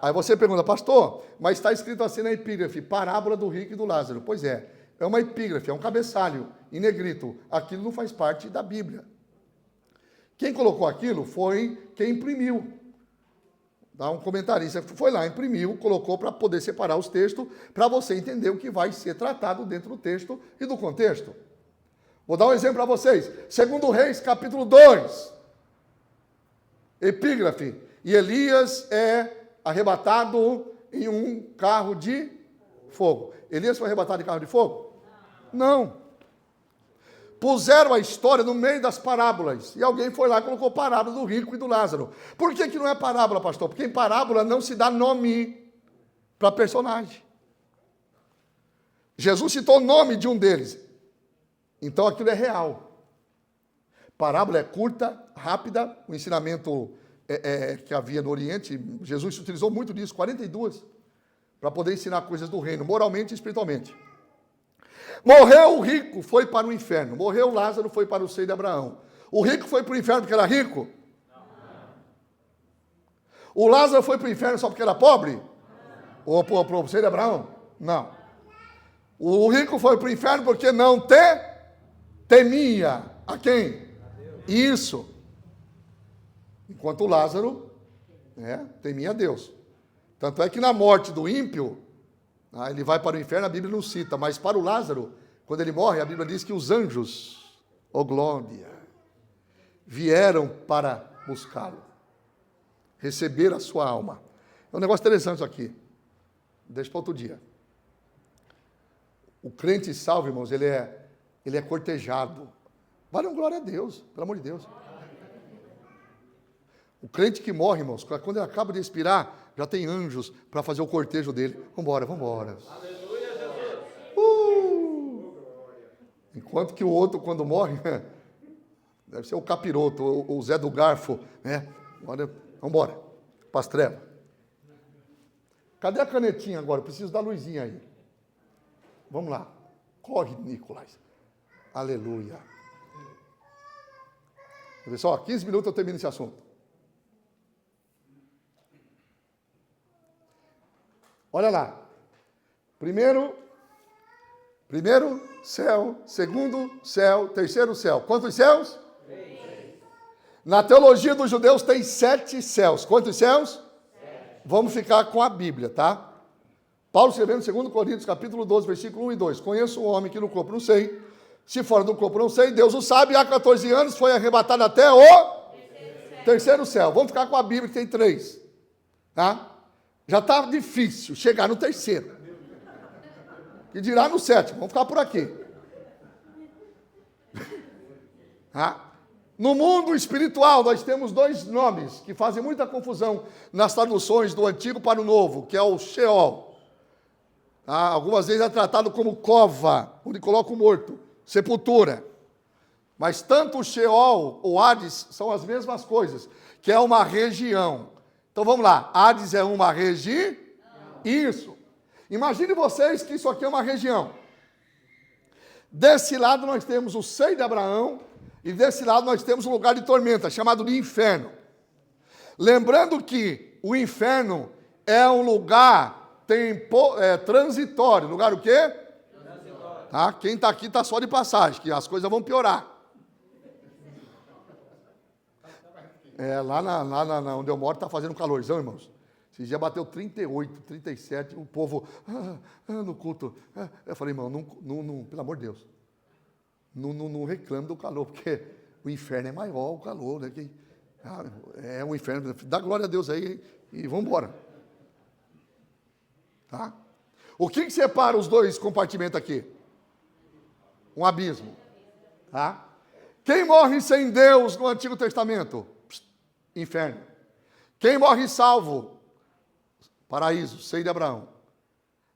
Aí você pergunta, pastor, mas está escrito assim na epígrafe, parábola do rico e do Lázaro. Pois é uma epígrafe, é um cabeçalho em negrito. Aquilo não faz parte da Bíblia. Quem colocou aquilo foi quem imprimiu. Um comentarista foi lá, imprimiu, colocou para poder separar os textos, para você entender o que vai ser tratado dentro do texto e do contexto. Vou dar um exemplo para vocês. 2 Reis, capítulo 2. Epígrafe. E Elias é arrebatado em um carro de fogo. Elias foi arrebatado em carro de fogo? Não. Puseram a história no meio das parábolas. E alguém foi lá e colocou parábola do rico e do Lázaro. Por que não é parábola, pastor? Porque em parábola não se dá nome para personagem. Jesus citou o nome de um deles. Então aquilo é real. Parábola é curta, rápida. O ensinamento que havia no Oriente, Jesus utilizou muito disso, 42, para poder ensinar coisas do reino, moralmente e espiritualmente. Morreu o rico, foi para o inferno. Morreu o Lázaro, foi para o seio de Abraão. O rico foi para o inferno porque era rico? Não. O Lázaro foi para o inferno só porque era pobre? Não. Ou para o seio de Abraão? Não. O rico foi para o inferno porque não temia. A quem? A isso. Enquanto o Lázaro temia a Deus. Tanto é que na morte do ímpio, ele vai para o inferno, a Bíblia não cita, mas para o Lázaro, quando ele morre, a Bíblia diz que os anjos, glória, vieram para buscá-lo, receber a sua alma. É um negócio interessante isso aqui. Deixa para outro dia. O crente salvo, irmãos, ele é cortejado. Vale um glória a Deus, pelo amor de Deus. O crente que morre, irmãos, quando ele acaba de expirar, já tem anjos para fazer o cortejo dele. Vambora. Aleluia, Jesus. Enquanto que o outro, quando morre, deve ser o capiroto, o Zé do Garfo, né? Vambora, para as trevas. Cadê a canetinha agora? Eu preciso da luzinha aí. Vamos lá. Corre, Nicolás. Aleluia. Pessoal, 15 minutos eu termino esse assunto. Olha lá. Primeiro céu, segundo céu, terceiro céu. Quantos céus? 3. Na teologia dos judeus tem 7 céus. Quantos céus? 7. Vamos ficar com a Bíblia, tá? Paulo escrevendo em 2 Coríntios, capítulo 12, versículo 1 e 2. Conheço um homem que no corpo não sei, se fora do corpo não sei, Deus o sabe, há 14 anos foi arrebatado até o terceiro céu. Vamos ficar com a Bíblia, que tem 3. Tá? Já está difícil chegar no terceiro. Que dirá no 7º. Vamos ficar por aqui. No mundo espiritual, nós temos 2 nomes que fazem muita confusão nas traduções do Antigo para o Novo, que é o Sheol. Algumas vezes é tratado como cova, onde coloca o morto, sepultura. Mas tanto o Sheol ou Hades são as mesmas coisas, que é uma região. Então vamos lá, Hades é uma região? Isso. Imagine vocês que isso aqui é uma região. Desse lado nós temos o seio de Abraão e desse lado nós temos um lugar de tormenta, chamado de inferno. Lembrando que o inferno é um lugar transitório. Lugar o quê? Transitório. Quem está aqui está só de passagem, que as coisas vão piorar. Lá onde eu moro está fazendo calorzão, irmãos. Esse dia bateu 38, 37, o povo no culto. Eu falei, irmão, não, pelo amor de Deus, não reclame do calor, porque o inferno é maior, o calor, né? É um inferno. Dá glória a Deus aí e vamos embora. Tá? O que separa os 2 compartimentos aqui? Um abismo. Tá? Quem morre sem Deus no Antigo Testamento? Inferno. Quem morre salvo? Paraíso, seio de Abraão.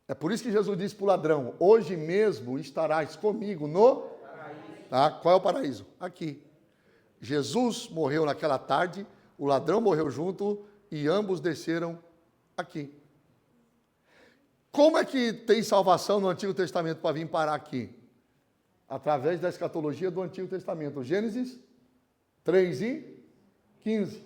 É por isso que Jesus disse para o ladrão, hoje mesmo estarás comigo no paraíso. Qual é o paraíso? Aqui. Jesus morreu naquela tarde, o ladrão morreu junto e ambos desceram aqui. Como é que tem salvação no Antigo Testamento para vir parar aqui? Através da escatologia do Antigo Testamento. Gênesis 3:15.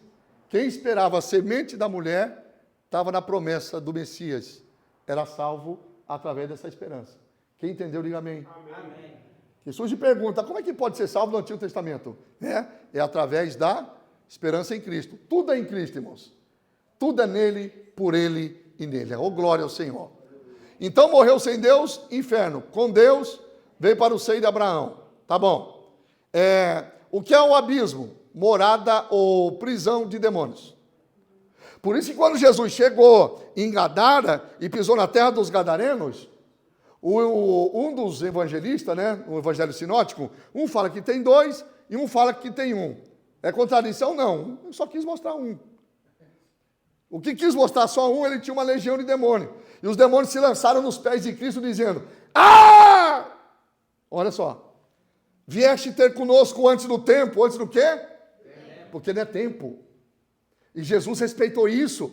Quem esperava a semente da mulher estava na promessa do Messias. Era salvo através dessa esperança. Quem entendeu, diga amém. Amém. E surge pergunta, como é que pode ser salvo no Antigo Testamento? É através da esperança em Cristo. Tudo é em Cristo, irmãos. Tudo é nele, por ele e nele. Oh, glória ao Senhor. Então morreu sem Deus, inferno. Com Deus, veio para o seio de Abraão. Tá bom. O que é o abismo? Morada ou prisão de demônios. Por isso que quando Jesus chegou em Gadara e pisou na terra dos gadarenos, um dos evangelistas, né, o evangelho sinótico, um fala que tem 2 e um fala que tem 1. É contradição? Não. Eu só quis mostrar um. O que quis mostrar só um, ele tinha uma legião de demônios. E os demônios se lançaram nos pés de Cristo dizendo, ah! Olha só. Vieste ter conosco antes do tempo. Antes do quê? Porque não é tempo. E Jesus respeitou isso.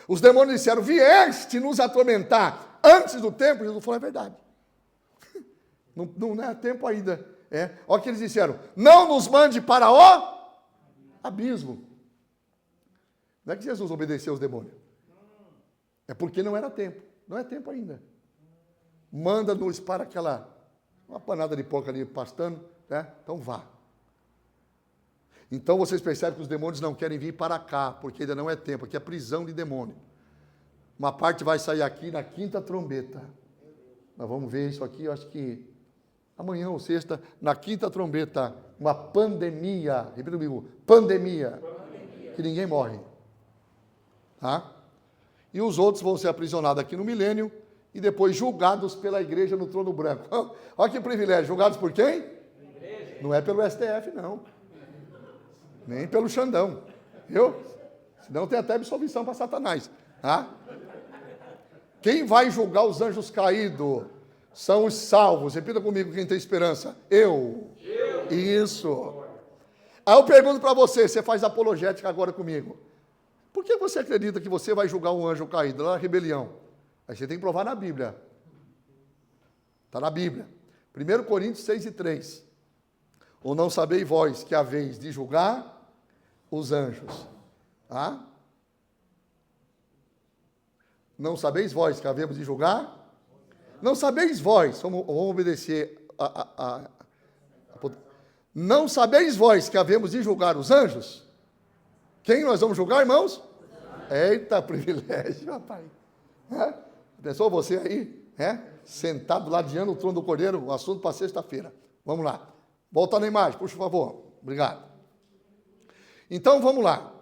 Os demônios disseram, vieste nos atormentar antes do tempo. Jesus falou, é verdade. Não é tempo ainda. Olha o que eles disseram. Não nos mande para o abismo. Não é que Jesus obedeceu aos demônios. É porque não era tempo. Não é tempo ainda. Manda-nos para uma panada de porco ali pastando, né? Então vá. Então vocês percebem que os demônios não querem vir para cá, porque ainda não é tempo. Aqui é prisão de demônio. Uma parte vai sair aqui na 5ª trombeta. Nós vamos ver isso aqui, eu acho que amanhã ou sexta, na 5ª trombeta, uma pandemia. Repita comigo, pandemia. Que ninguém morre. Tá? E os outros vão ser aprisionados aqui no milênio e depois julgados pela igreja no trono branco. Olha que privilégio, julgados por quem? Não é pelo STF, não. Nem pelo Xandão. Viu? Senão tem até absolvição para Satanás. Tá? Quem vai julgar os anjos caídos são os salvos. Repita comigo quem tem esperança. Eu. Isso. Aí eu pergunto para você, você faz apologética agora comigo. Por que você acredita que você vai julgar um anjo caído lá na rebelião? Aí você tem que provar na Bíblia. Está na Bíblia. 1 Coríntios 6:3. Ou não sabeis vós que haveis de julgar os anjos? Tá? Não sabeis vós que havemos de julgar? Não sabeis vós, vamos obedecer não sabeis vós que havemos de julgar os anjos? Quem nós vamos julgar, irmãos? Eita, privilégio, rapaz. Pensou você aí, sentado lá diante do trono do Cordeiro, o assunto para sexta-feira. Vamos lá. Volta na imagem, por favor. Obrigado. Então, vamos lá.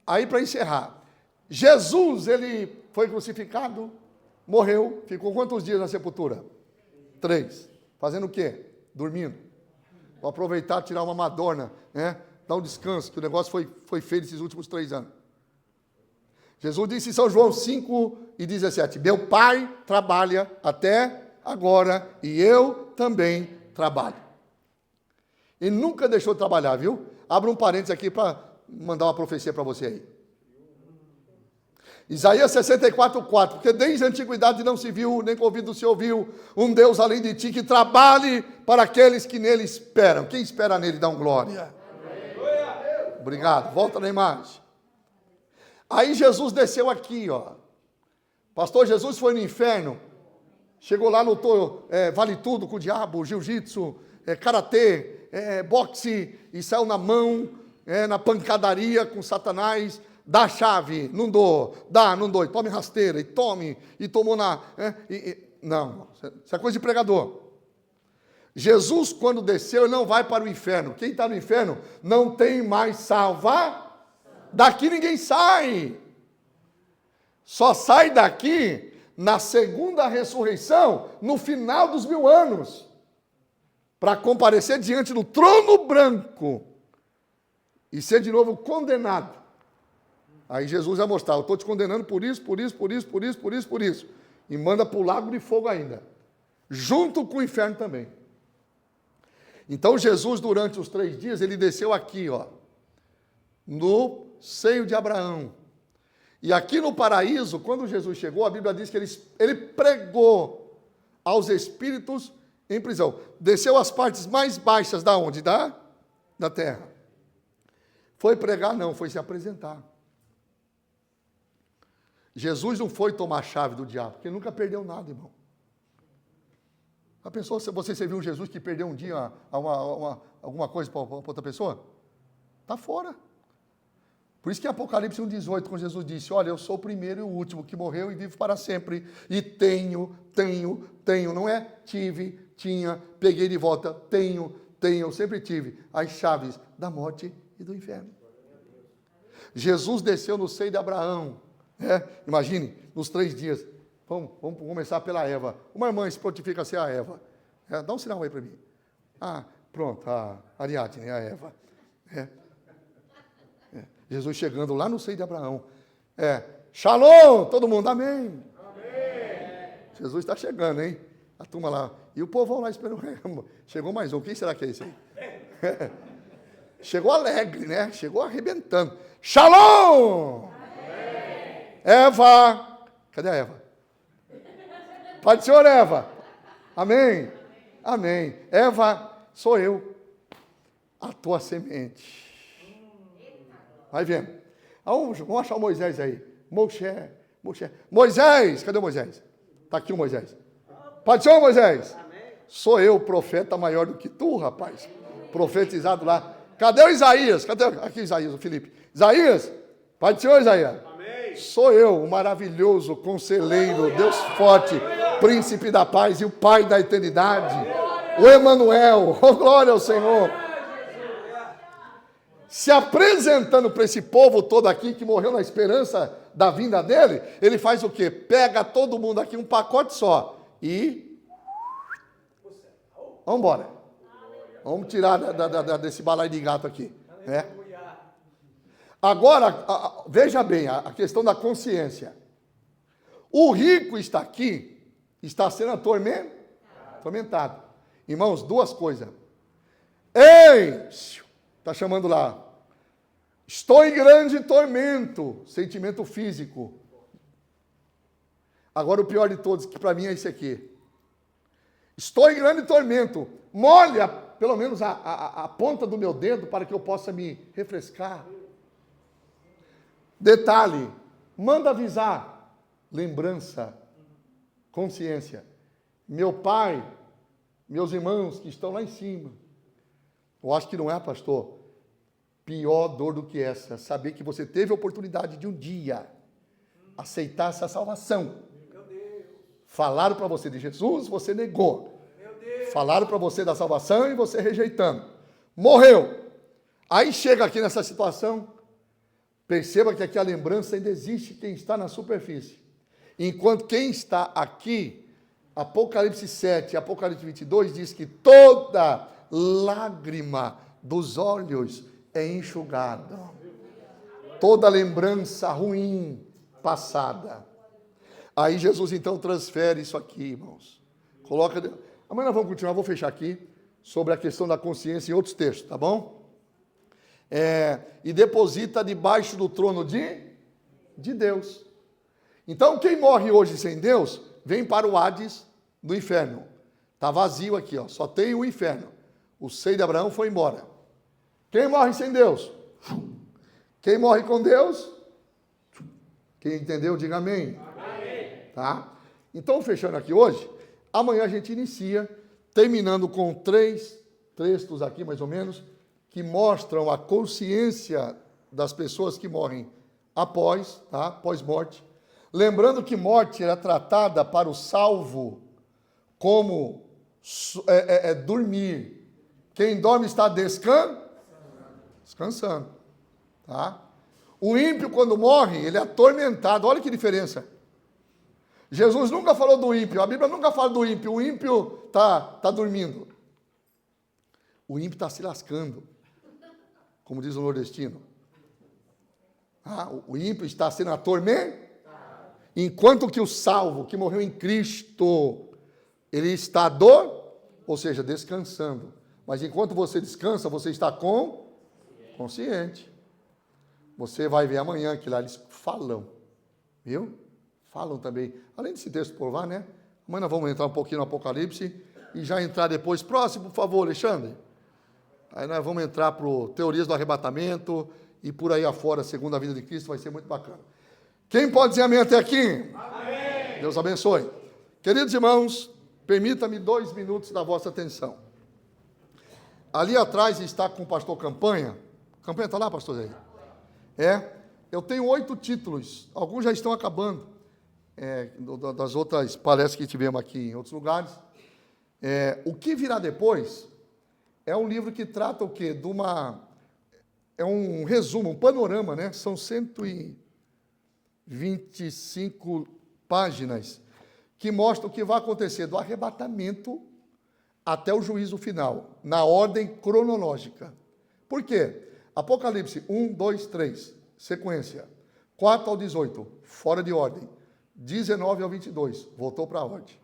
Aí, para encerrar. Jesus, ele foi crucificado, morreu, ficou quantos dias na sepultura? 3. Fazendo o quê? Dormindo. Vou aproveitar, tirar uma madorna, dar um descanso, que o negócio foi feito esses últimos 3 anos. Jesus disse em São João 5:17, meu Pai trabalha até agora e eu também trabalho. Ele nunca deixou de trabalhar, viu? Abra um parênteses aqui para mandar uma profecia para você aí. Isaías 64:4, porque desde a antiguidade não se viu, nem com ouvido se ouviu, um Deus além de ti que trabalhe para aqueles que nele esperam. Quem espera nele dá um glória. Obrigado, volta na imagem. Aí Jesus desceu aqui, ó. Pastor Jesus foi no inferno, chegou lá, lutou, vale tudo com o diabo, jiu-jitsu, karatê, boxe, e saiu na mão, na pancadaria com Satanás. Dá a chave, não dou, dá, não dou, tome rasteira, e tome, e tomou não, isso é coisa de pregador. Jesus, quando desceu, ele não vai para o inferno. Quem está no inferno não tem mais salvar. Daqui ninguém sai. Só sai daqui na segunda ressurreição, no final dos 1000 anos, para comparecer diante do trono branco e ser de novo condenado. Aí Jesus vai mostrar, eu estou te condenando por isso, por isso, por isso, por isso, por isso, por isso. E manda para o lago de fogo ainda. Junto com o inferno também. Então Jesus, durante os 3 dias, ele desceu aqui, ó, no seio de Abraão. E aqui no paraíso, quando Jesus chegou, a Bíblia diz que ele pregou aos espíritos em prisão. Desceu às partes mais baixas da onde? Da da terra. Foi pregar, não, foi se apresentar. Jesus não foi tomar a chave do diabo, porque ele nunca perdeu nada, irmão. A pessoa, você viu um Jesus que perdeu um dia alguma coisa para outra pessoa? Está fora. Por isso que em Apocalipse 1,18, quando Jesus disse, olha, eu sou o primeiro e o último que morreu e vivo para sempre. E tenho, não é tive, tinha, peguei de volta, tenho, eu sempre tive as chaves da morte e do inferno. Jesus desceu no seio de Abraão. Imagine, nos 3 dias. Vamos começar pela Eva. Uma irmã se prontifica a ser a Eva. Dá um sinal aí para mim. Pronto, a Ariadne é a Eva. Jesus chegando lá no seio de Abraão. Shalom, todo mundo, amém. Amém. Jesus está chegando, hein? A turma lá. E o povo lá esperando. Chegou mais um. Quem será que é esse aí? Chegou alegre, né? Chegou arrebentando. Shalom! Amém. Eva. Cadê a Eva? Pai do Senhor, Eva. Amém. Amém. Eva, sou eu. A tua semente. Vai vendo. Vamos achar o Moisés aí. Moisés, cadê o Moisés? Está aqui o Moisés. Pai do Senhor, Moisés. Sou eu, profeta maior do que tu, rapaz. Profetizado lá. Cadê o Isaías? Cadê aqui Isaías, o Felipe? Isaías, Pai do Senhor, Isaías. Amém. Sou eu, o maravilhoso conselheiro, Deus forte, príncipe da paz e o Pai da eternidade. O Emanuel, oh glória ao Senhor. Se apresentando para esse povo todo aqui que morreu na esperança da vinda dele, ele faz o quê? Pega todo mundo aqui, um pacote só, e vamos embora. Vamos tirar desse balaio de gato aqui. Agora, veja bem, a questão da consciência. O rico está aqui, está sendo atormentado. Irmãos, 2 coisas. Ei! Está chamando lá. Estou em grande tormento. Sentimento físico. Agora o pior de todos, que para mim é esse aqui. Estou em grande tormento. Molha pelo menos a ponta do meu dedo para que eu possa me refrescar. Detalhe. Manda avisar. Lembrança. Consciência. Meu pai, meus irmãos que estão lá em cima. Eu acho que não é, pastor. Pior dor do que essa. Saber que você teve a oportunidade de um dia aceitar essa salvação. Falaram para você de Jesus, você negou. Falaram para você da salvação e você rejeitando. Morreu. Aí chega aqui nessa situação. Perceba que aqui a lembrança ainda existe quem está na superfície. Enquanto quem está aqui, Apocalipse 7, Apocalipse 22 diz que toda lágrima dos olhos é enxugada. Toda lembrança ruim passada. Aí Jesus então transfere isso aqui, irmãos. Amanhã nós vamos continuar, vou fechar aqui, sobre a questão da consciência em outros textos, tá bom? E deposita debaixo do trono de Deus. Então quem morre hoje sem Deus, vem para o Hades do inferno. Está vazio aqui, ó, só tem o inferno. O seio de Abraão foi embora. Quem morre sem Deus? Quem morre com Deus? Quem entendeu, diga amém. Amém. Tá? Então, fechando aqui hoje, amanhã a gente inicia, terminando com 3 textos aqui, mais ou menos, que mostram a consciência das pessoas que morrem após morte. Lembrando que morte era tratada para o salvo como dormir. Quem dorme está descansando. Tá? O ímpio, quando morre, ele é atormentado. Olha que diferença. Jesus nunca falou do ímpio. A Bíblia nunca fala do ímpio. O ímpio está dormindo. O ímpio está se lascando. Como diz o nordestino. O ímpio está sendo atormentado. Enquanto que o salvo, que morreu em Cristo, ele está ou seja, descansando. Mas enquanto você descansa, você está consciente. Você vai ver amanhã que lá eles falam. Viu? Falam também. Além desse texto por lá, né? Amanhã nós vamos entrar um pouquinho no Apocalipse e já entrar depois. Próximo, por favor, Alexandre. Aí nós vamos entrar para teorias do arrebatamento e por aí afora, segundo a vida de Cristo, vai ser muito bacana. Quem pode dizer amém até aqui? Amém. Deus abençoe. Queridos irmãos, permita-me 2 minutos da vossa atenção. Ali atrás está com o pastor Campanha. Campanha está lá, pastor Zé? Eu tenho 8 títulos, alguns já estão acabando, das outras palestras que tivemos aqui em outros lugares. O que virá depois é um livro que trata o quê? É um resumo, um panorama, né? São 125 páginas que mostram o que vai acontecer do arrebatamento até o juízo final, na ordem cronológica. Por quê? Apocalipse 1, 2, 3, sequência. 4 ao 18, fora de ordem. 19 ao 22, voltou para a ordem.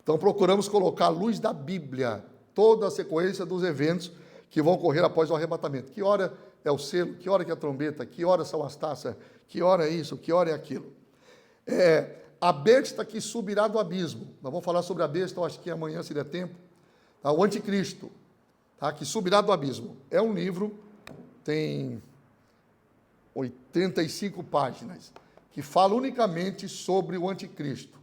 Então, procuramos colocar à luz da Bíblia toda a sequência dos eventos que vão ocorrer após o arrebatamento. Que hora é o selo, que hora que é a trombeta, que hora são as taças, que hora é isso, que hora é aquilo. A besta que subirá do abismo. Nós vamos falar sobre a besta, eu acho que amanhã, se der tempo. Tá? O anticristo, tá? Que subirá do abismo. É um livro, tem 85 páginas, que fala unicamente sobre o anticristo.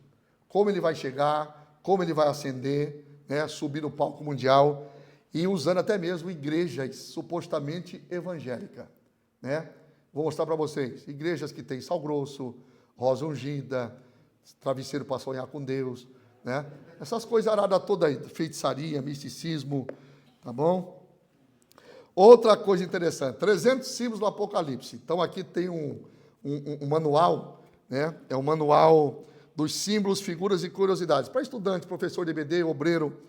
Como ele vai chegar, como ele vai ascender, né? Subir no palco mundial, e usando até mesmo igrejas supostamente evangélicas. Né? Vou mostrar para vocês. Igrejas que têm sal grosso, rosa ungida, travesseiro para sonhar com Deus, né? Essas coisas aradas todas aí, feitiçaria, misticismo, tá bom? Outra coisa interessante, 300 símbolos do Apocalipse. Então aqui tem um manual, né? É um manual dos símbolos, figuras e curiosidades. Para estudante, professor de EBD, obreiro,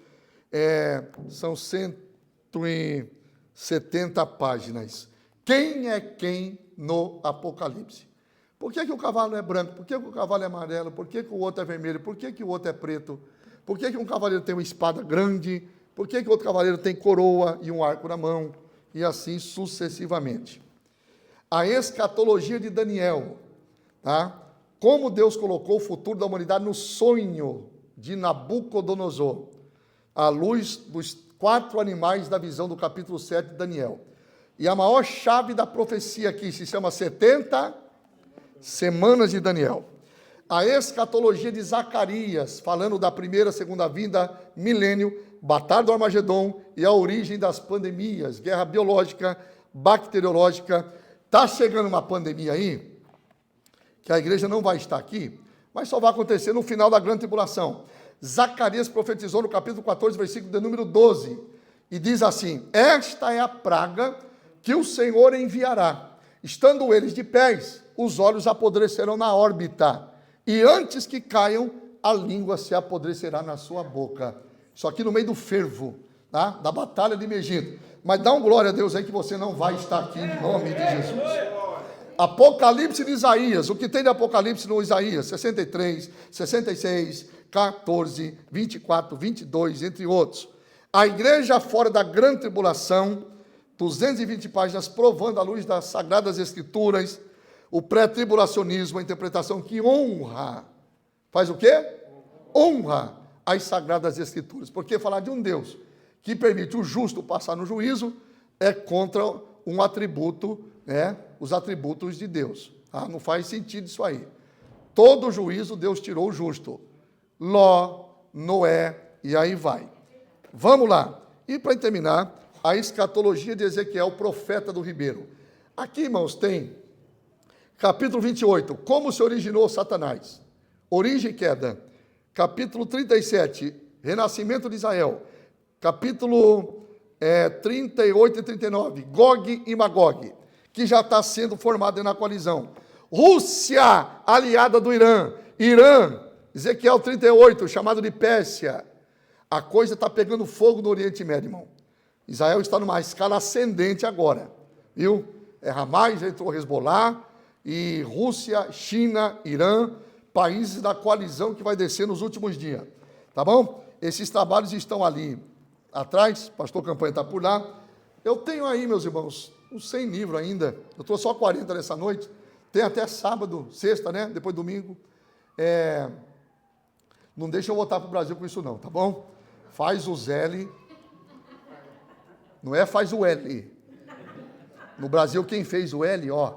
são 170 páginas. Quem é quem no Apocalipse? Por que o cavalo é branco? Por que o cavalo é amarelo? Por que o outro é vermelho? Por que o outro é preto? Por que um cavaleiro tem uma espada grande? Por que o outro cavaleiro tem coroa e um arco na mão? E assim sucessivamente. A escatologia de Daniel, tá? Como Deus colocou o futuro da humanidade no sonho de Nabucodonosor, à luz dos 4 animais da visão do capítulo 7 de Daniel. E a maior chave da profecia aqui se chama 70 semanas de Daniel. A escatologia de Zacarias, falando da primeira, segunda vinda, milênio, batalha do Armagedon e a origem das pandemias, guerra biológica, bacteriológica. Está chegando uma pandemia aí, que a igreja não vai estar aqui, mas só vai acontecer no final da grande tribulação. Zacarias profetizou no capítulo 14, versículo de número 12, e diz assim: esta é a praga que o Senhor enviará. Estando eles de pés, os olhos apodrecerão na órbita, e antes que caiam, a língua se apodrecerá na sua boca. Isso aqui no meio do fervo, tá? Da batalha de Megiddo. Mas dá um glória a Deus aí que você não vai estar aqui em nome de Jesus. Apocalipse de Isaías. O que tem de Apocalipse no Isaías? 63, 66, 14, 24, 22, entre outros. A igreja fora da grande tribulação, 220 páginas, provando à luz das Sagradas Escrituras, o pré-tribulacionismo, a interpretação que honra. Faz o quê? Honra as Sagradas Escrituras. Porque falar de um Deus que permite o justo passar no juízo é contra um atributo, né? Os atributos de Deus. Tá? Não faz sentido isso aí. Todo juízo Deus tirou o justo. Ló, Noé, e aí vai. Vamos lá. E para terminar, a escatologia de Ezequiel, profeta do Ribeiro. Aqui, irmãos, tem capítulo 28, como se originou Satanás. Origem e queda. Capítulo 37, renascimento de Israel. Capítulo 38 e 39, Gog e Magog, que já está sendo formado na coalizão. Rússia, aliada do Irã. Irã, Ezequiel 38, chamado de Pérsia. A coisa está pegando fogo no Oriente Médio, irmão. Israel está numa escala ascendente agora, viu? Hamas, entrou Hezbollah, e Rússia, China, Irã, países da coalizão que vai descer nos últimos dias, tá bom? Esses trabalhos estão ali atrás, pastor Campanha está por lá. Eu tenho aí, meus irmãos, uns 100 livros ainda, eu trouxe só 40 nessa noite, tem até sábado, sexta, né? Depois domingo. Não deixa eu voltar para o Brasil com isso não, tá bom? Faz o Zele. Não é faz o L. No Brasil, quem fez o L, ó,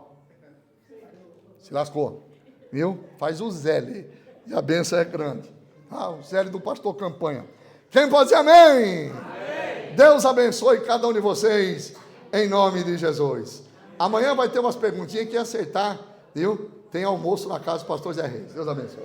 se lascou. Viu? Faz o L. E a bênção é grande. Ah, o L do pastor Campanha. Quem pode dizer amém? Amém? Deus abençoe cada um de vocês, em nome de Jesus. Amanhã vai ter umas perguntinhas que acertar, viu? Tem almoço na casa do pastor Zé Reis. Deus abençoe.